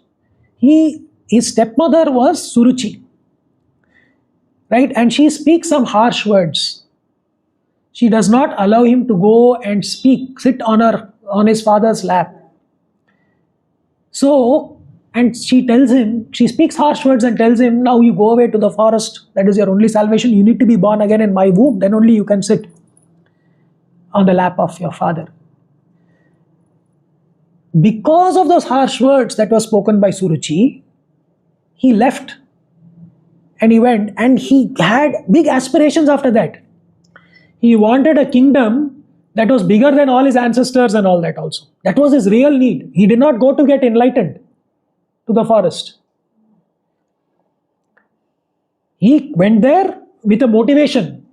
his stepmother was Suruchi. Right? And she speaks some harsh words. She does not allow him to go and sit on his father's lap. So, and she speaks harsh words and tells him, now you go away to the forest. That is your only salvation. You need to be born again in my womb. Then only you can sit on the lap of your father. Because of those harsh words that were spoken by Suruchi, he left and he went, and he had big aspirations after that. He wanted a kingdom that was bigger than all his ancestors and all that also. That was his real need. He did not go to get enlightened to the forest. He went there with a motivation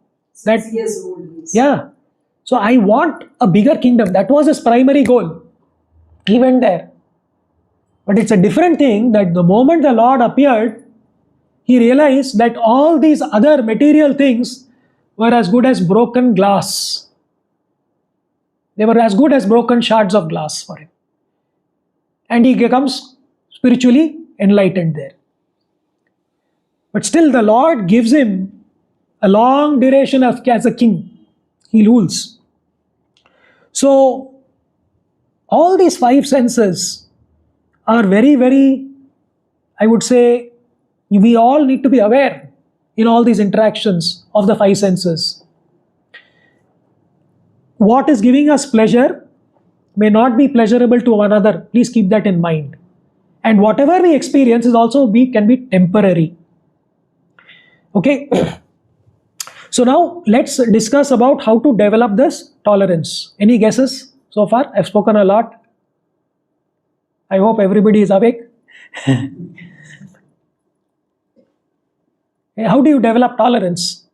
that, 6 years old. yeah, so I want a bigger kingdom. That was his primary goal. He went there. But it's a different thing that the moment the Lord appeared, he realized that all these other material things were as good as broken glass. They were as good as broken shards of glass for him. And he becomes spiritually enlightened there. But still the Lord gives him a long duration as a king. He rules. So all these five senses are very, very, I would say, we all need to be aware in all these interactions of the five senses. What is giving us pleasure may not be pleasurable to one another. Please keep that in mind. And whatever we experience is also can be temporary. Okay. So now let's discuss about how to develop this tolerance. Any guesses so far? I've spoken a lot. I hope everybody is awake. How do you develop tolerance?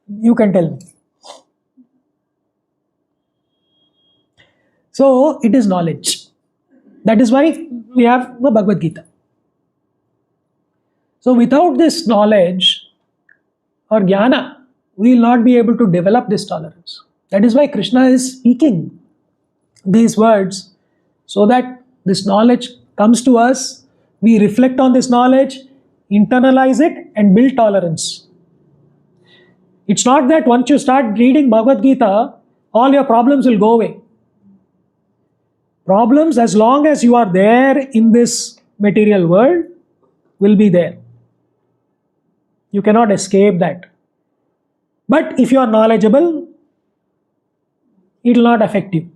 You can tell me. So it is knowledge. That is why we have the Bhagavad Gita. So without this knowledge or jnana, we will not be able to develop this tolerance. That is why Krishna is speaking these words, so that this knowledge comes to us, we reflect on this knowledge, internalize it and build tolerance. It's not that once you start reading Bhagavad Gita, all your problems will go away. Problems, as long as you are there in this material world, will be there. You cannot escape that. But if you are knowledgeable, it will not affect you.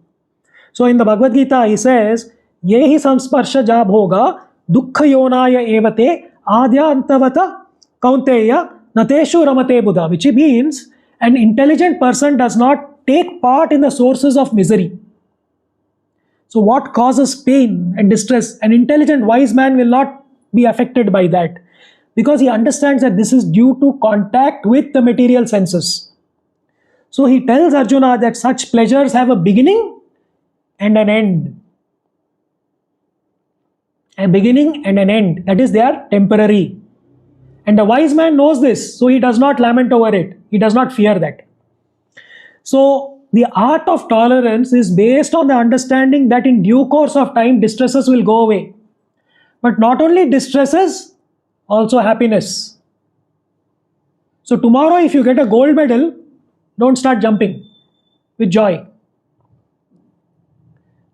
So in the Bhagavad Gita, he says, Yehi samsparsha jab hoga, dukkha yonaya evate, adya antavata kaunteya, nateshu ramate buddha, which means an intelligent person does not take part in the sources of misery. So what causes pain and distress? An intelligent, wise man will not be affected by that, because he understands that this is due to contact with the material senses. So he tells Arjuna that such pleasures have a beginning and an end. A beginning and an end. That is, they are temporary. And the wise man knows this, so he does not lament over it. He does not fear that. So the art of tolerance is based on the understanding that in due course of time, distresses will go away. But not only distresses, also happiness. So tomorrow if you get a gold medal, don't start jumping with joy.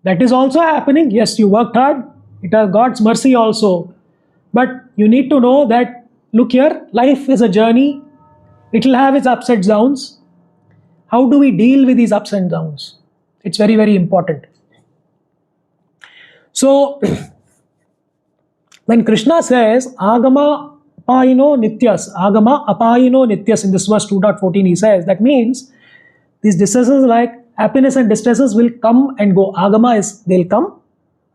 That is also happening. Yes, you worked hard. It has God's mercy also. But you need to know that, look here, life is a journey. It will have its ups and downs. How do we deal with these ups and downs? It's very, very important. So when Krishna says agama apayino nityas, agama apayino nityas, in this verse 2.14 he says, that means these distresses like happiness and distresses will come and go. Agama is they'll come,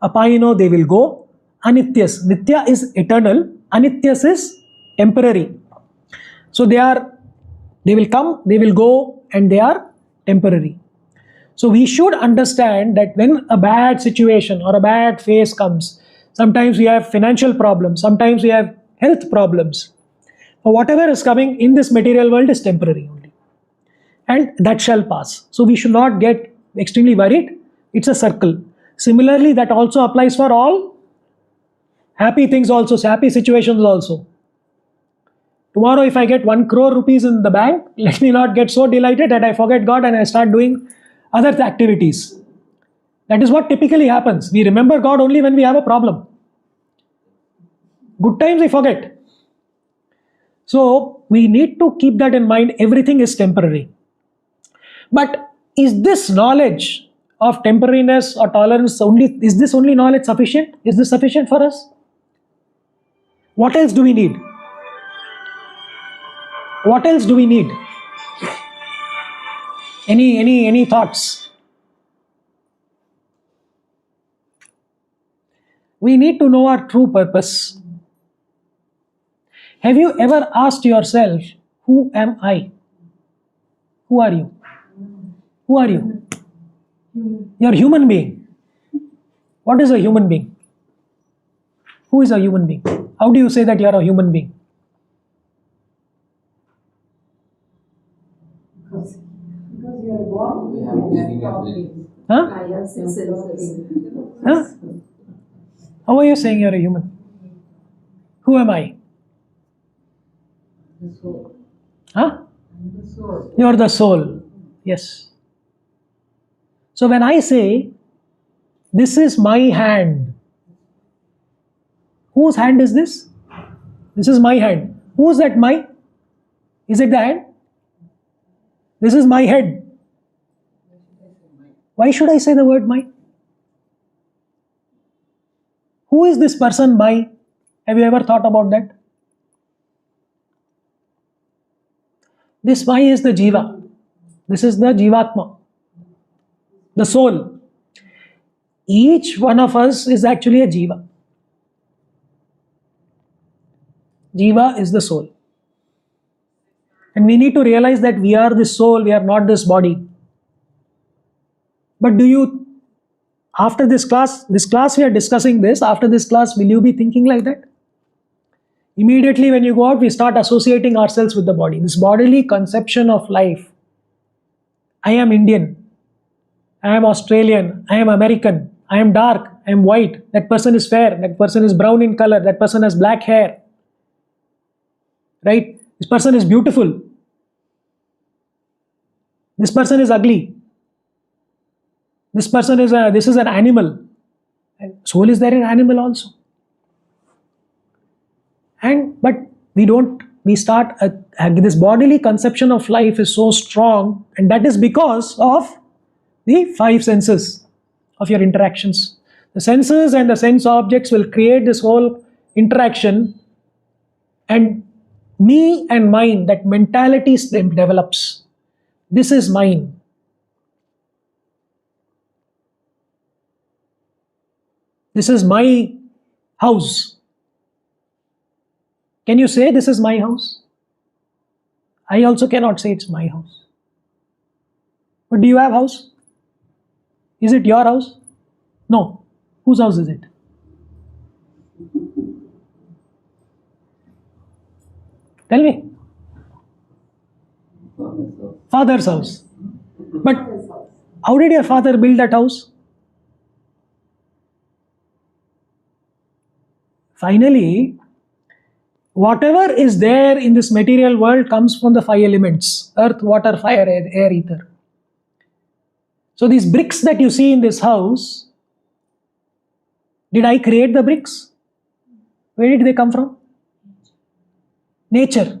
apayino they will go, anityas, nitya is eternal, anityas is temporary. So they will come, they will go, and they are temporary. So we should understand that when a bad situation or a bad phase comes, sometimes we have financial problems, sometimes we have health problems. But whatever is coming in this material world is temporary only. And that shall pass. So we should not get extremely worried. It's a circle. Similarly, that also applies for all happy things also, happy situations also. Tomorrow if I get 1 crore rupees in the bank, let me not get so delighted that I forget God and I start doing other activities. That is what typically happens. We remember God only when we have a problem. Good times we forget. So we need to keep that in mind. Everything is temporary. But is this knowledge of temporariness or tolerance is this only knowledge sufficient? Is this sufficient for us? What else do we need? What else do we need? Any thoughts? We need to know our true purpose. Have you ever asked yourself, who am I? Who are you? Who are you? You're a human being. What is a human being? Who is a human being? How do you say that you're a human being? Because you are born, We have giving ability. Huh? I have senses. Huh? How are you saying you're a human? Who am I? The soul. Huh? The soul. You are the soul. Yes. So when I say, this is my hand, whose hand is this? This is my hand. Who's that my? Is it the hand? This is my head. Why should I say the word my? Who is this person my? Have you ever thought about that? This my is the jiva. This is the jivatma, the soul. Each one of us is actually a jiva. Jiva is the soul. And we need to realize that we are this soul, we are not this body. But after this class we are discussing this, after this class, will you be thinking like that? Immediately when you go out, we start associating ourselves with the body. This bodily conception of life. I am Indian. I am Australian. I am American. I am dark. I am white. That person is fair. That person is brown in color. That person has black hair. Right? This person is beautiful. This person is ugly. This person is this is an animal. And soul is there in animal also. But we start this bodily conception of life is so strong, and that is because of the five senses of your interactions. The senses and the sense objects will create this whole interaction, and me and mine, that mentality develops. This is mine. This is my house. Can you say this is my house? I also cannot say it's my house. But do you have house? Is it your house? No. Whose house is it? Tell me. Father's house. But how did your father build that house? Finally, whatever is there in this material world comes from the five elements: earth, water, fire, air, ether. So these bricks that you see in this house, did I create the bricks? Where did they come from? Nature.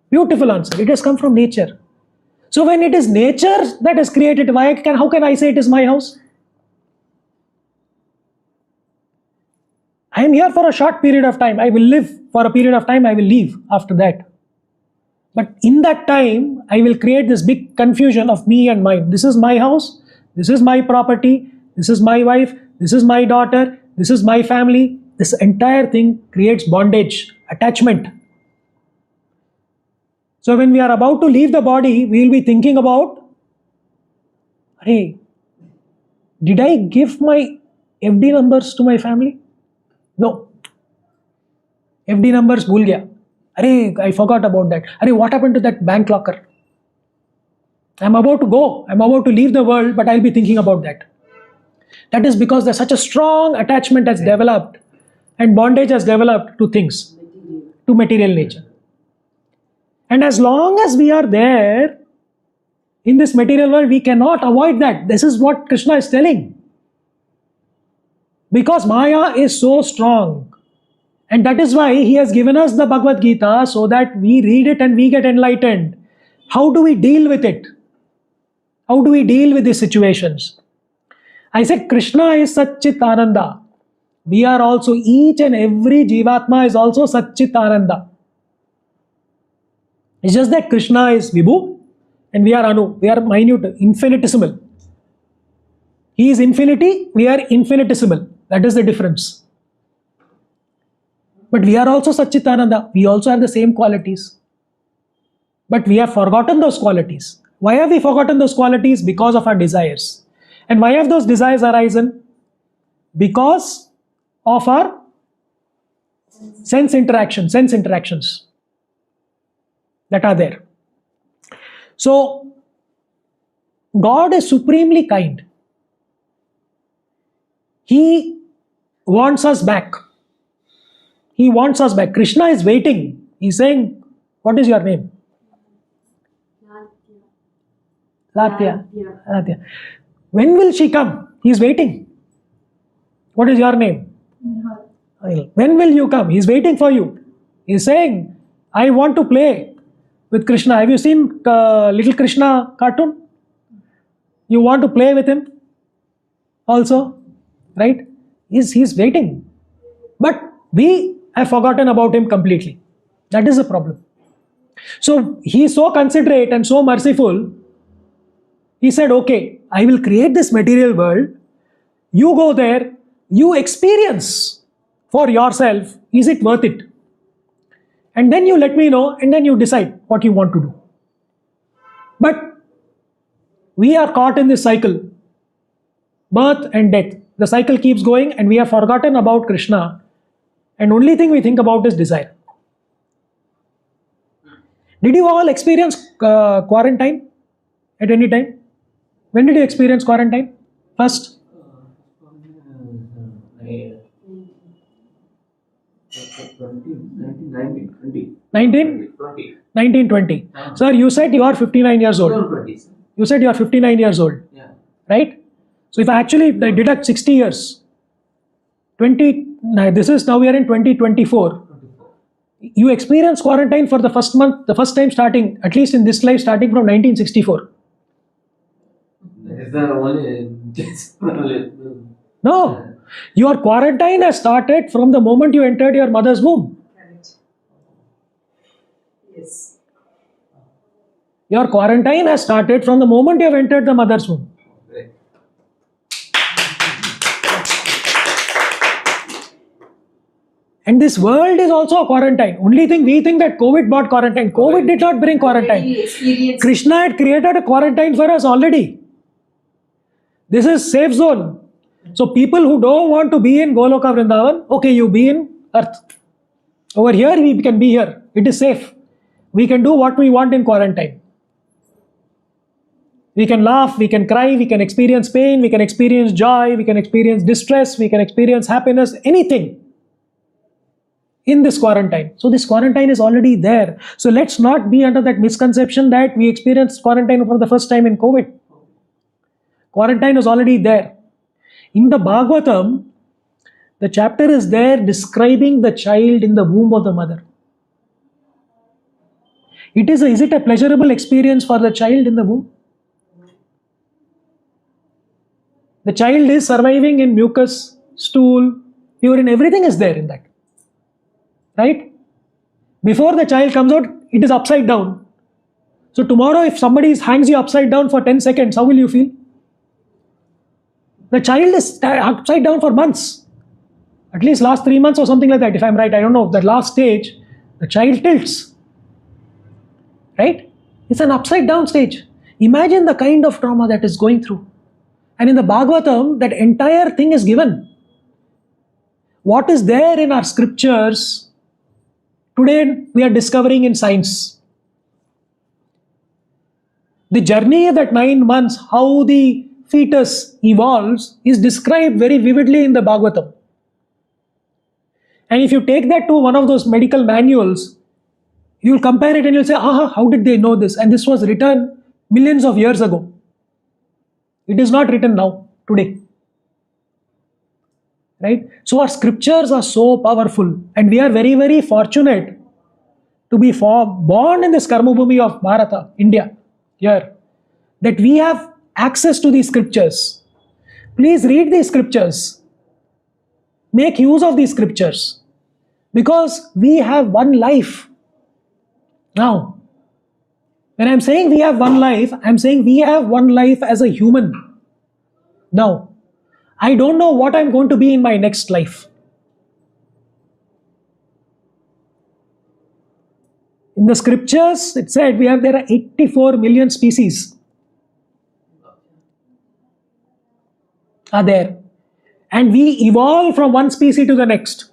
Beautiful answer. It has come from nature. So when it is nature that has created, how can I say it is my house? I am here for a short period of time. I will live for a period of time. I will leave after that. But in that time, I will create this big confusion of me and mine. This is my house. This is my property. This is my wife. This is my daughter. This is my family. This entire thing creates bondage, attachment. So when we are about to leave the body, we will be thinking about, hey, did I give my FD numbers to my family? No. FD numbers bhul gaya. I forgot about that. What happened to that bank locker? I'm about to go. I'm about to leave the world, but I'll be thinking about that. That is because there's such a strong attachment has developed and bondage has developed to things, to material nature. And as long as we are there in this material world, we cannot avoid that. This is what Krishna is telling. Because Maya is so strong. And that is why he has given us the Bhagavad Gita, so that we read it and we get enlightened. How do we deal with it? How do we deal with these situations? I said Krishna is Satchit Ananda. We are also, each and every Jivatma is also Satchit Ananda. It's just that Krishna is Vibhu and we are Anu. We are minute, infinitesimal. He is infinity, we are infinitesimal. That is the difference. But we are also Satchitananda. We also have the same qualities. But we have forgotten those qualities. Why have we forgotten those qualities? Because of our desires. And why have those desires arisen? Because of our sense interactions that are there. So, God is supremely kind. He wants us back. He wants us back. Krishna is waiting. He's saying, What is your name? Latya. Latya. When will she come? He is waiting. What is your name? When will you come? He is waiting for you. He is saying, I want to play with Krishna. Have you seen Little Krishna cartoon? You want to play with him also, right? He's waiting. But we have forgotten about him completely. That is the problem. So he is so considerate and so merciful. He said, okay, I will create this material world. You go there, you experience for yourself, is it worth it? And then you let me know, and then you decide what you want to do. But we are caught in this cycle, birth and death. The cycle keeps going, and we have forgotten about Krishna, and only thing we think about is desire. Did you all experience quarantine at any time? When did you experience quarantine? First? 1920. Sir, you said you are 59 years old. You said you are 59 years old. Yeah. Right? So if I actually deduct 60 years, this is now we are in 2024. You experienced quarantine for the first month, the first time starting, at least in this life, starting from 1964. Is the only No. Your quarantine has started from the moment you entered your mother's womb. Correct. Yes. Your quarantine has started from the moment you have entered the mother's womb. And this world is also a quarantine. Only thing we think that COVID brought quarantine. COVID did not bring quarantine. Krishna had created a quarantine for us already. This is safe zone. So people who don't want to be in Goloka Vrindavan, okay, you be in earth. Over here we can be here. It is safe. We can do what we want in quarantine. We can laugh, we can cry, we can experience pain, we can experience joy, we can experience distress, we can experience happiness, anything in this quarantine. So this quarantine is already there. So let's not be under that misconception that we experienced quarantine for the first time in COVID. Quarantine is already there. In the Bhagavatam, the chapter is there describing the child in the womb of the mother. Is it a pleasurable experience for the child in the womb? The child is surviving in mucus, stool, urine, everything is there in that. Right? Before the child comes out, it is upside down. So tomorrow if somebody hangs you upside down for 10 seconds, how will you feel? The child is upside down for months. At least last 3 months or something like that, if I'm right, I don't know. The last stage, the child tilts. Right? It's an upside down stage. Imagine the kind of trauma that is going through. And in the Bhagavatam, that entire thing is given. What is there in our scriptures, today we are discovering in science. The journey of that 9 months, how the fetus evolves, is described very vividly in the Bhagavatam. And if you take that to one of those medical manuals, you'll compare it and you'll say, how did they know this? And this was written millions of years ago. It is not written now, today. Right? So our scriptures are so powerful, and we are very, very fortunate to be born in this Karma Bhumi of Bharata, India, here, that we have access to these scriptures. Please read these scriptures. Make use of these scriptures. Because we have one life. Now, when I'm saying we have one life, I'm saying we have one life as a human. Now, I don't know what I'm going to be in my next life. In the scriptures, it said there are 84 million species are there. And we evolve from one species to the next.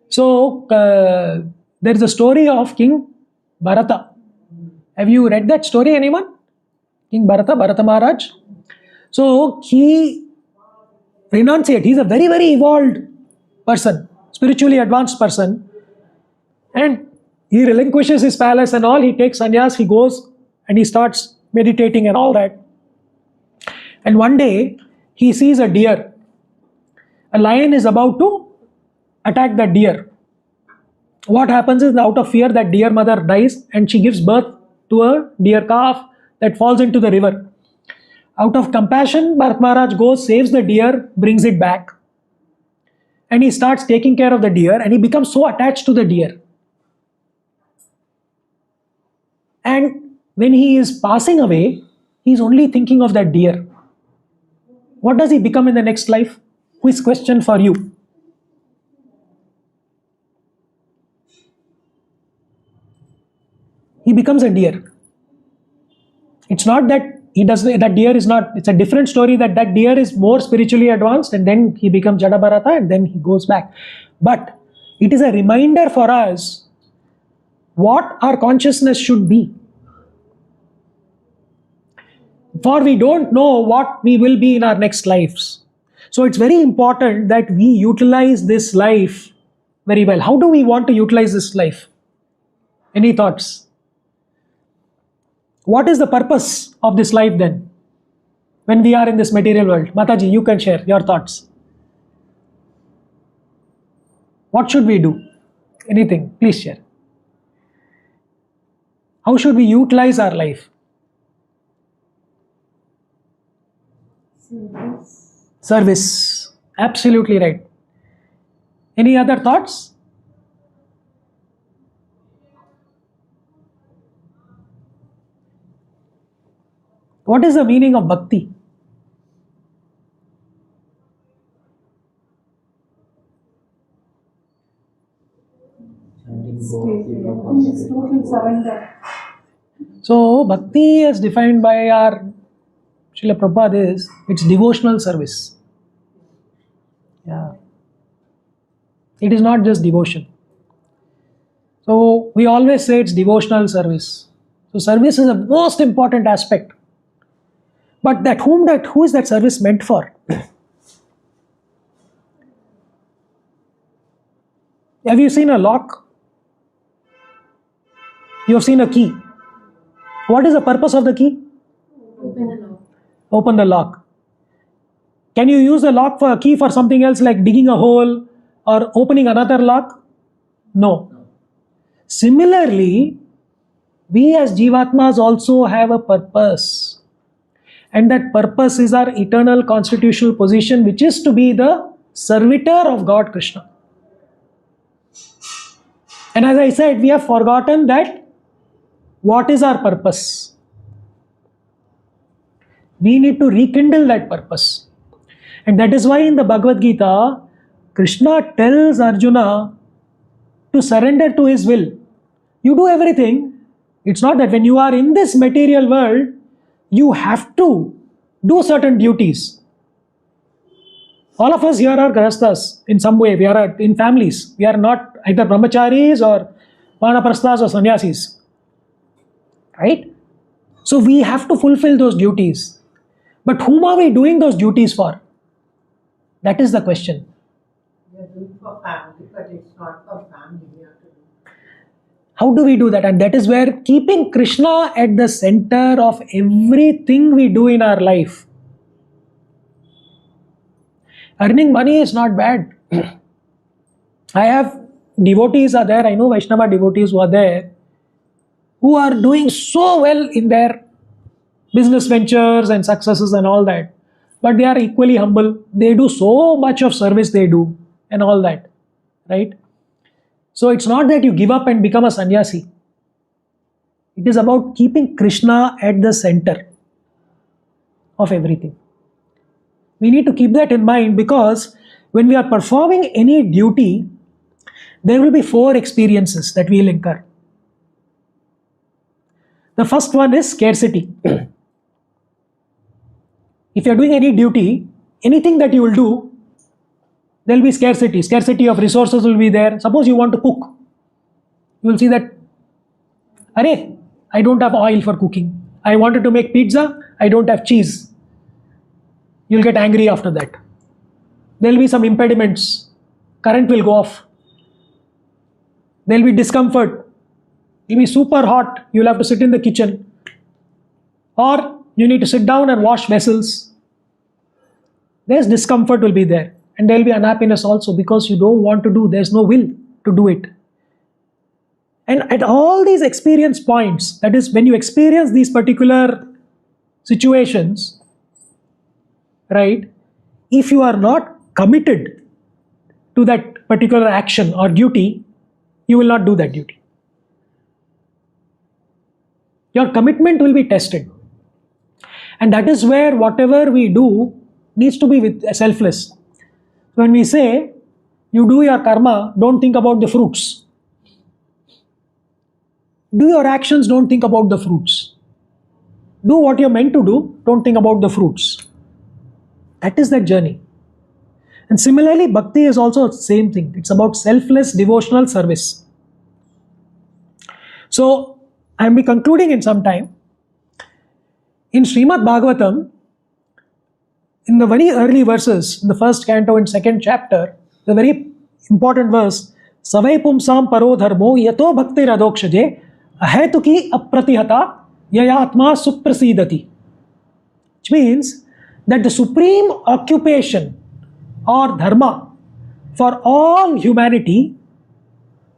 So, there is a story of King Bharata. Have you read that story, anyone? King Bharata Maharaj. So, he renunciated. He's a very, very evolved person, spiritually advanced person. And he relinquishes his palace and all, he takes sannyas, he goes and he starts meditating and all that. And one day, he sees a deer. A lion is about to attack that deer. What happens is, out of fear, that deer mother dies and she gives birth to a deer calf that falls into the river. Out of compassion, Bharat Maharaj goes, saves the deer, brings it back. And he starts taking care of the deer and he becomes so attached to the deer. And when he is passing away, he is only thinking of that deer. What does he become in the next life? Quiz question for you. He becomes a deer. It's not that he does, that deer is not, it's a different story, that deer is more spiritually advanced and then he becomes Jada Bharata and then he goes back. But it is a reminder for us what our consciousness should be. For we don't know what we will be in our next lives. So it's very important that we utilize this life very well. How do we want to utilize this life? Any thoughts? What is the purpose of this life then? When we are in this material world? Mataji, you can share your thoughts. What should we do? Anything, please share. How should we utilize our life? Service. Absolutely right. Any other thoughts? What is the meaning of bhakti? It's total surrender. So, bhakti as defined by our Srila Prabhupada is, it's devotional service. Yeah. It is not just devotion. So, we always say it's devotional service. So, service is the most important aspect. But who is that service meant for? Have you seen a lock? You have seen a key. What is the purpose of the key? Open the door. Open the lock. Can you use the lock for a key for something else like digging a hole or opening another lock? No. Similarly, we as Jivatmas also have a purpose. And that purpose is our eternal constitutional position, which is to be the servitor of God Krishna. And as I said, we have forgotten that what is our purpose. We need to rekindle that purpose. And that is why in the Bhagavad Gita, Krishna tells Arjuna to surrender to his will. You do everything. It's not that when you are in this material world, you have to do certain duties. All of us here are grahasthas in some way. We are in families. We are not either brahmacharis or vanaprasthas or sannyasis. Right? So we have to fulfill those duties. But whom are we doing those duties for? That is the question. We are doing for family, but it's not for family. We have to do. How do we do that? And that is where keeping Krishna at the center of everything we do in our life. Earning money is not bad. I have devotees are there, I know Vaishnava devotees who are there, who are doing so well in their business ventures and successes and all that. But they are equally humble. They do so much of service they do and all that. Right? So it's not that you give up and become a sannyasi. It is about keeping Krishna at the center of everything. We need to keep that in mind, because when we are performing any duty, there will be 4 experiences that we will incur. The first one is scarcity. If you are doing any duty, anything that you will do, there will be scarcity. Scarcity of resources will be there. Suppose you want to cook. You will see that, Arey, I don't have oil for cooking. I wanted to make pizza, I don't have cheese. You'll get angry after that. There will be some impediments. Current will go off. There will be discomfort. It will be super hot. You will have to sit in the kitchen. Or you need to sit down and wash vessels. There's discomfort will be there. And there will be unhappiness also because you don't want to do. There's no will to do it. And at all these experience points, that is when you experience these particular situations, right, if you are not committed to that particular action or duty, you will not do that duty. Your commitment will be tested. And that is where whatever we do needs to be selfless. When we say, you do your karma, don't think about the fruits. Do your actions, don't think about the fruits. Do what you're meant to do, don't think about the fruits. That is that journey. And similarly, bhakti is also the same thing. It's about selfless devotional service. So, I will be concluding in some time. In Srimad Bhagavatam, in the very early verses, in the first canto and second chapter, the very important verse, Savai pumsam paro dharmo yato bhakti radokshaje ahetuki apratihata yayatma suprasidati. Which means that the supreme occupation or dharma for all humanity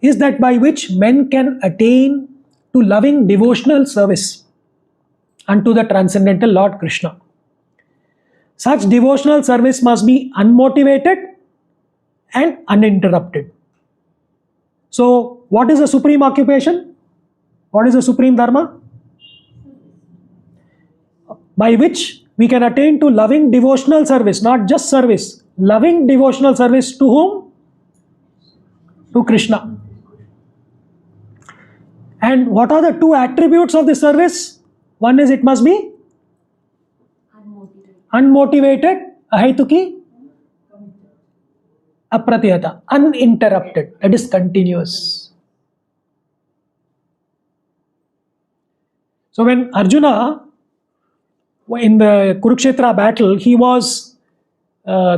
is that by which men can attain to loving devotional service unto the transcendental Lord Krishna. Such devotional service must be unmotivated and uninterrupted. So, what is the supreme occupation? What is the supreme dharma? By which we can attain to loving devotional service, not just service, loving devotional service to whom? To Krishna. And what are the two attributes of this service? One is it must be unmotivated, ahetuki, apratihata, uninterrupted, that is continuous. So when Arjuna, in the Kurukshetra battle,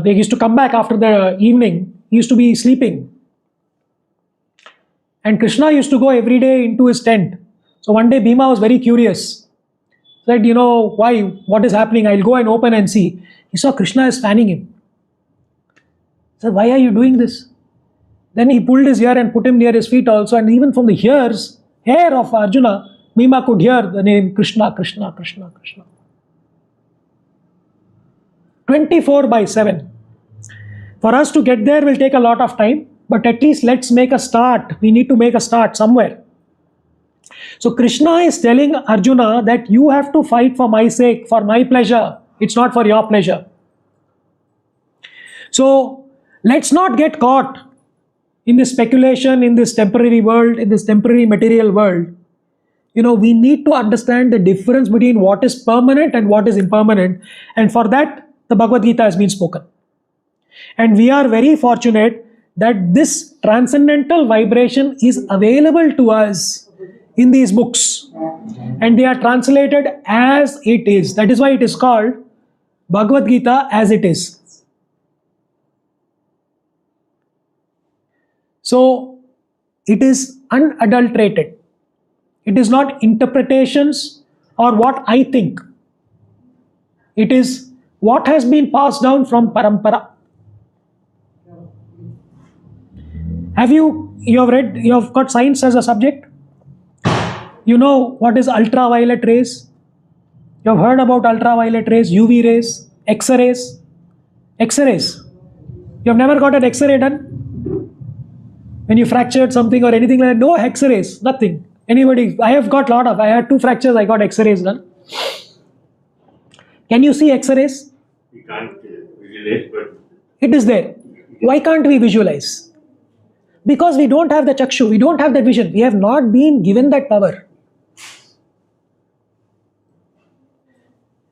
they used to come back after the evening, he used to be sleeping. And Krishna used to go every day into his tent. So one day Bhima was very curious. Said, why? What is happening? I'll go and open and see. He saw Krishna is fanning him. He said, why are you doing this? Then he pulled his ear and put him near his feet also. And even from the hair of Arjuna, Bhima could hear the name Krishna, Krishna, Krishna, Krishna. 24/7. For us to get there will take a lot of time. But at least let's make a start. We need to make a start somewhere. So Krishna is telling Arjuna that you have to fight for my sake, for my pleasure. It's not for your pleasure. So let's not get caught in this speculation, in this temporary world, in this temporary material world. We need to understand the difference between what is permanent and what is impermanent. And for that, the Bhagavad Gita has been spoken. And we are very fortunate that this transcendental vibration is available to us in these books. And they are translated as it is. That is why it is called Bhagavad Gita as it is. So, it is unadulterated. It is not interpretations or what I think. It is what has been passed down from parampara. You have got science as a subject? You know what is ultraviolet rays? You have heard about ultraviolet rays, UV rays, X-rays. X-rays. You have never got an X-ray done? When you fractured something or anything like that, no X-rays, nothing. Anybody? I had 2 fractures, I got X-rays done. Can you see X-rays? We can't visualize, but it is there. Why can't we visualize? Because we don't have the chakshu, we don't have that vision. We have not been given that power.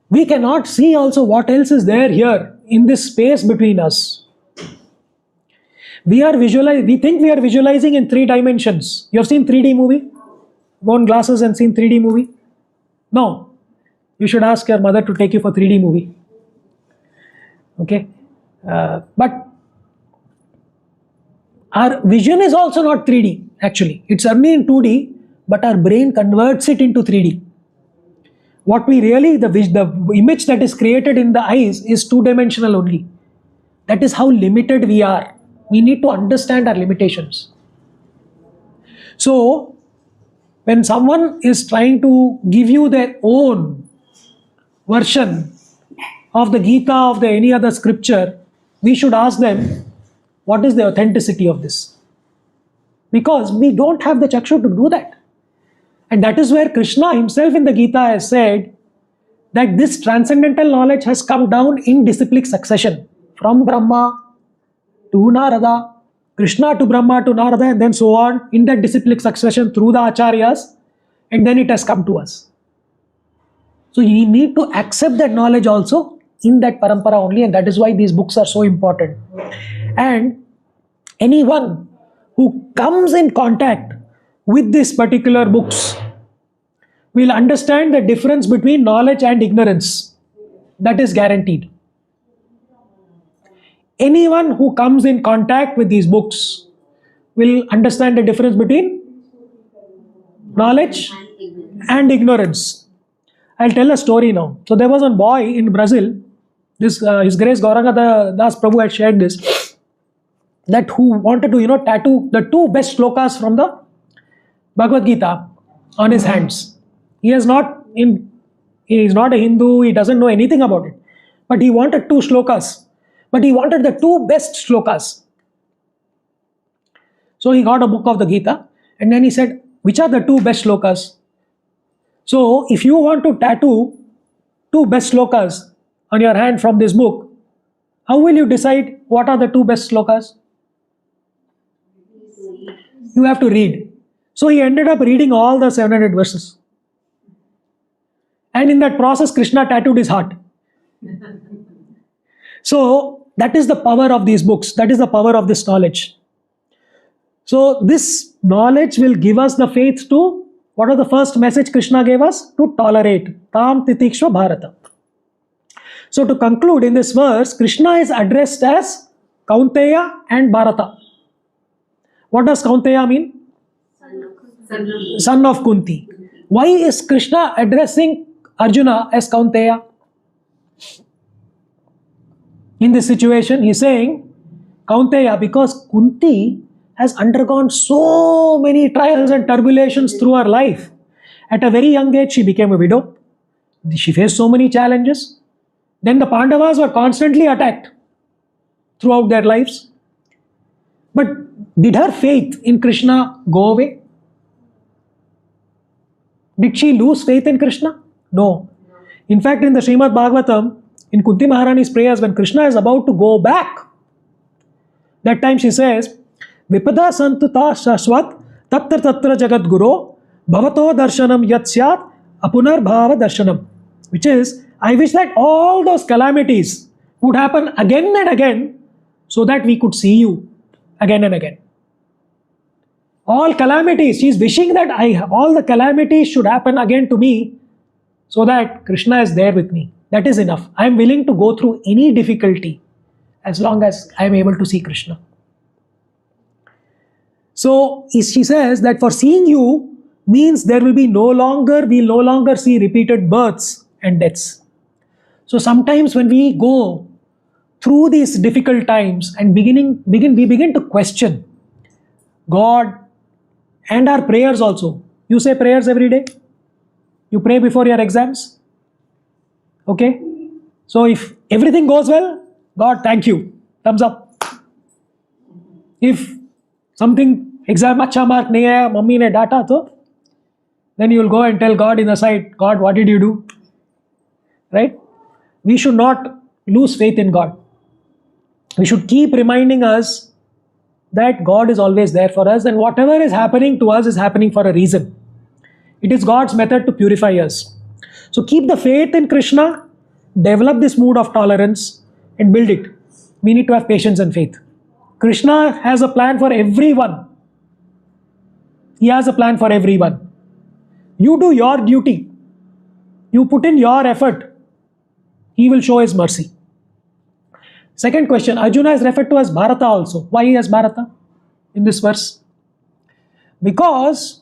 We cannot see also what else is there here in this space between us. We think we are visualizing in 3 dimensions. You have seen 3D movie? Worn glasses and seen 3D movie? No. You should ask your mother to take you for 3D movie. Okay? But our vision is also not 3D. actually. It's only in 2D, but our brain converts it into 3D. What we really, the image that is created in the eyes is 2-dimensional only. That is how limited we are. We need to understand our limitations. So, when someone is trying to give you their own version of the Gita, of the any other scripture, we should ask them, what is the authenticity of this? Because we don't have the chakshu to do that. And that is where Krishna himself in the Gita has said that this transcendental knowledge has come down in disciplic succession, from Brahma to Narada, Krishna to Brahma to Narada, and then so on, in that disciplic succession through the acharyas, and then it has come to us. So you need to accept that knowledge also in that parampara only, and that is why these books are so important. And anyone who comes in contact with these particular books will understand the difference between knowledge and ignorance. That is guaranteed. Anyone who comes in contact with these books will understand the difference between knowledge and ignorance. I'll tell a story now. So there was a boy in Brazil, this His Grace Gauranga Das Prabhu had shared this, that who wanted to tattoo the 2 best shlokas from the Bhagavad Gita on his hands. He is not a Hindu, he doesn't know anything about it. But he wanted 2 shlokas. But he wanted the 2 best shlokas. So he got a book of the Gita and then he said, which are the 2 best shlokas? So if you want to tattoo 2 best shlokas on your hand from this book, how will you decide what are the 2 best shlokas? You have to read. So he ended up reading all the 700 verses. And in that process, Krishna tattooed his heart. So that is the power of these books. That is the power of this knowledge. So this knowledge will give us the faith to, what was the first message Krishna gave us? To tolerate. Tam titikshva bharata. So to conclude in this verse, Krishna is addressed as Kaunteya and Bharata. What does Kaunteya mean? Son of Kunti. Why is Krishna addressing Arjuna as Kaunteya? In this situation, he is saying Kaunteya because Kunti has undergone so many trials and tribulations through her life. At a very young age, she became a widow. She faced so many challenges. Then the Pandavas were constantly attacked throughout their lives. But did her faith in Krishna go away? Did she lose faith in Krishna? No. In fact, in the Srimad Bhagavatam, in Kunti Maharani's prayers, when Krishna is about to go back, that time she says, Vipada santuta shaswat tatra tatra jagat guru bhavato darshanam yat syat apunar bhava darshanam. Which is, I wish that all those calamities would happen again and again so that we could see you again and again. All calamities, she is wishing that all the calamities should happen again to me so that Krishna is there with me. That is enough. I am willing to go through any difficulty as long as I am able to see Krishna. So she says that for seeing you means there will be we'll no longer see repeated births and deaths. So sometimes when we go through these difficult times and we begin to question God and our prayers also. You say prayers every day? You pray before your exams? Okay? So if everything goes well, God, thank you. Thumbs up. If something exam acha mark nahi aaya, mummy ne data to, then you will go and tell God in the side, God, what did you do? Right? We should not lose faith in God. We should keep reminding us that God is always there for us and whatever is happening to us is happening for a reason. It is God's method to purify us. So keep the faith in Krishna, develop this mood of tolerance and build it. We need to have patience and faith. Krishna has a plan for everyone. He has a plan for everyone. You do your duty. You put in your effort. He will show his mercy. Second question, Arjuna is referred to as Bharata also. Why as Bharata in this verse? Because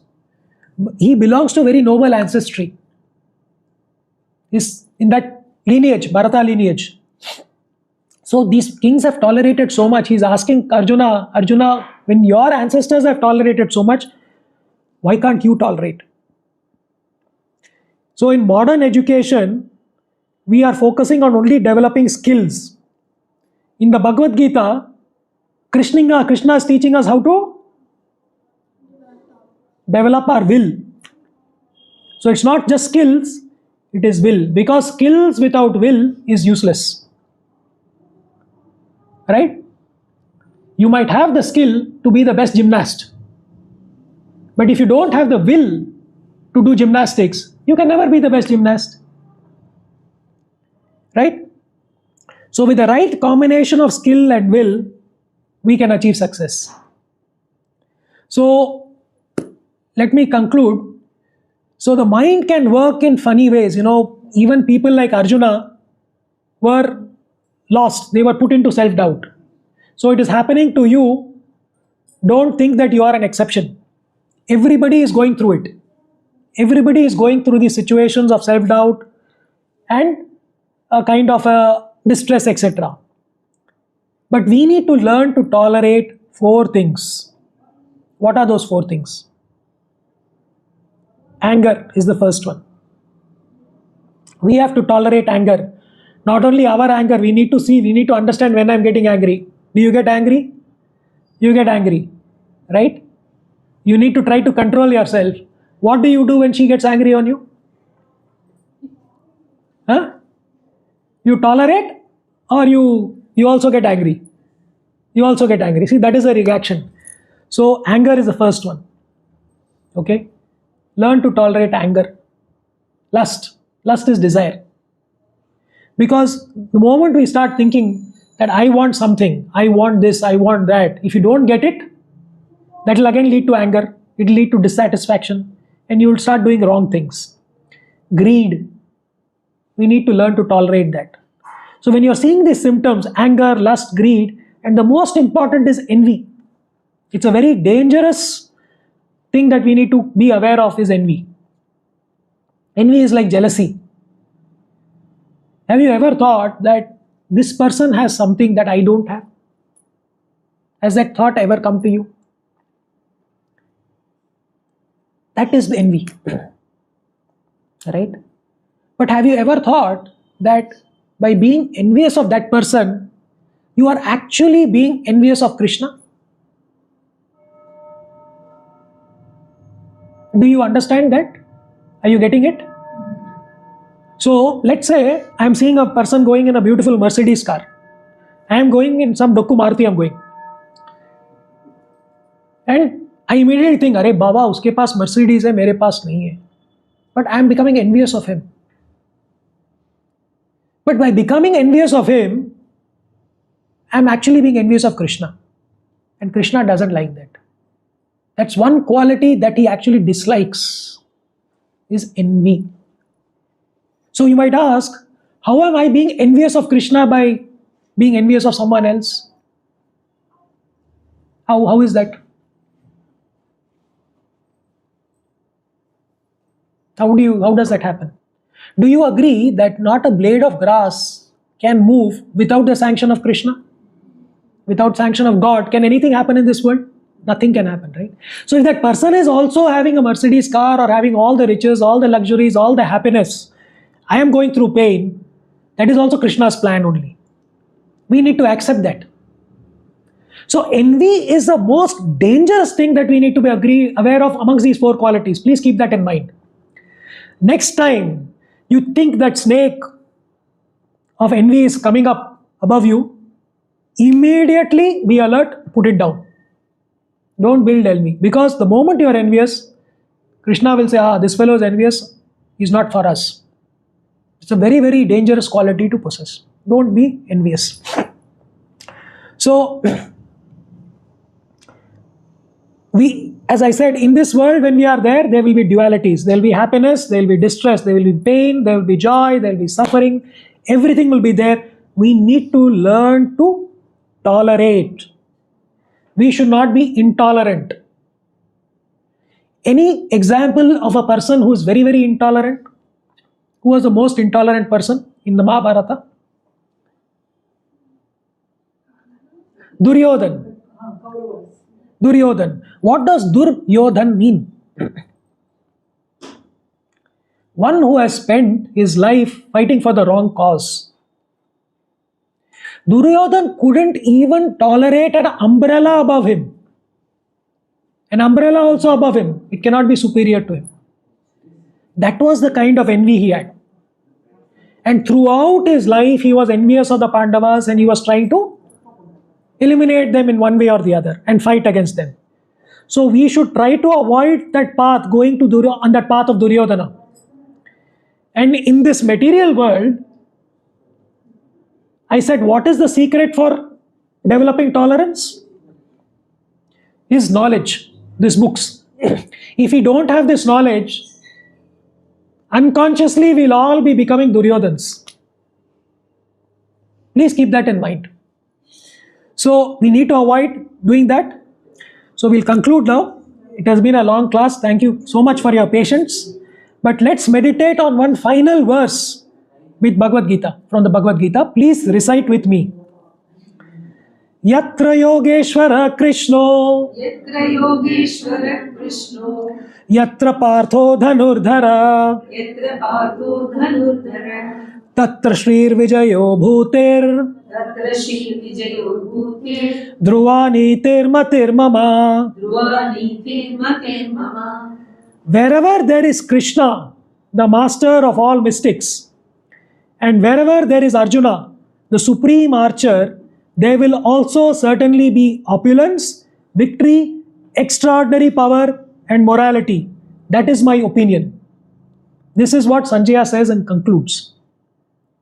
he belongs to a very noble ancestry. He's in that lineage, Bharata lineage. So these kings have tolerated so much. He's asking Arjuna, Arjuna, when your ancestors have tolerated so much, why can't you tolerate? So in modern education, we are focusing on only developing skills. In the Bhagavad Gita, Krishna is teaching us how to develop our will. So it's not just skills, it is will. Because skills without will is useless. Right? You might have the skill to be the best gymnast. But if you don't have the will to do gymnastics, you can never be the best gymnast. Right? So with the right combination of skill and will, we can achieve success. So let me conclude. So the mind can work in funny ways. Even people like Arjuna were lost. They were put into self-doubt. So it is happening to you. Don't think that you are an exception. Everybody is going through it. Everybody is going through these situations of self-doubt and a kind of a distress, etc. But we need to learn to tolerate 4 things. What are those 4 things? Anger is the first one. We have to tolerate anger. Not only our anger, we need to understand when I'm getting angry. Do you get angry? You get angry, right? You need to try to control yourself. What do you do when she gets angry on you? Huh? You tolerate, or you also get angry? You also get angry. See, that is a reaction. So anger is the first one. Okay? Learn to tolerate anger. Lust is desire. Because the moment we start thinking that I want something, I want this, I want that, if you don't get it, that will again lead to anger, it will lead to dissatisfaction, and you will start doing wrong things. Greed, we need to learn to tolerate that. So when you're seeing these symptoms, anger, lust, greed, and the most important is envy. It's a very dangerous thing that we need to be aware of is envy. Envy is like jealousy. Have you ever thought that this person has something that I don't have? Has that thought ever come to you? That is envy. Right? But have you ever thought that by being envious of that person, you are actually being envious of Krishna? Do you understand that? Are you getting it? So let's say I am seeing a person going in a beautiful Mercedes car. I am going in some Dokku Maruti I am going. And I immediately think, अरे बाबा उसके पास Mercedes है मेरे पास नहीं है. But I am becoming envious of him. But by becoming envious of him, I am actually being envious of Krishna. And Krishna doesn't like that. That's one quality that he actually dislikes, is envy. So you might ask, how am I being envious of Krishna by being envious of someone else? How is that? How does that happen? Do you agree that not a blade of grass can move without the sanction of Krishna? Without sanction of God, can anything happen in this world? Nothing can happen, right? So if that person is also having a Mercedes car or having all the riches, all the luxuries, all the happiness, I am going through pain, that is also Krishna's plan only. We need to accept that. So envy is the most dangerous thing that we need to be aware of amongst these 4 qualities. Please keep that in mind. Next time you think that snake of envy is coming up above you, immediately be alert, put it down. Don't build envy. Because the moment you are envious, Krishna will say, this fellow is envious, he's not for us. It's a very, very dangerous quality to possess. Don't be envious. So, as I said, in this world, when we are there will be dualities. There will be happiness, there will be distress, there will be pain, there will be joy, there will be suffering. Everything will be there. We need to learn to tolerate. We should not be intolerant. Any example of a person who is very, very intolerant? Who was the most intolerant person in the Mahabharata? Duryodhan. Duryodhan. What does Duryodhan mean? One who has spent his life fighting for the wrong cause. Duryodhan couldn't even tolerate an umbrella above him. An umbrella also above him. It cannot be superior to him. That was the kind of envy he had. And throughout his life, he was envious of the Pandavas and he was trying to eliminate them in one way or the other and fight against them. So we should try to avoid that path, going to on that path of Duryodhana. And in this material world, I said, what is the secret for developing tolerance? Is knowledge, these books. If we don't have this knowledge, unconsciously we'll all be becoming Duryodhans. Please keep that in mind. So we need to avoid doing that. So we'll conclude now. It has been a long class. Thank you so much for your patience. But let's meditate on one final verse with Bhagavad Gita, from the Bhagavad Gita. Please recite with me. Yatra Yogeshwara Krishno, Yatra Yogeshwara Krishno, Yatra Partho Dhanurdhara, Yatra Partho Dhanurdhara, Tatra Shrir Vijayo Bhutir, Tatra Shri Vijayo Bhutir, Dhruvani Tirmatir Mama. Dhruvani Tirmatir Mama. Wherever there is Krishna, the master of all mystics, and wherever there is Arjuna, the supreme archer, there will also certainly be opulence, victory, extraordinary power, and morality. That is my opinion. This is what Sanjaya says and concludes.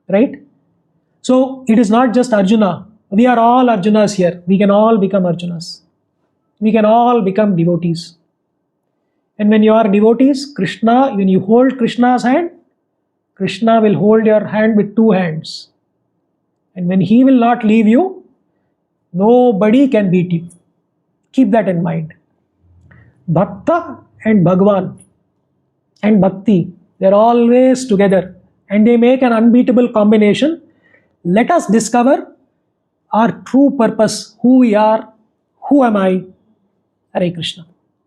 Right? So it is not just Arjuna. We are all Arjunas here. We can all become Arjunas. We can all become devotees. And when you are devotees, Krishna, when you hold Krishna's hand, Krishna will hold your hand with two hands. And when he will not leave you, nobody can beat you. Keep that in mind. Bhakta and Bhagwan and Bhakti, they are always together and they make an unbeatable combination. Let us discover our true purpose, who we are, who am I. Hare Krishna.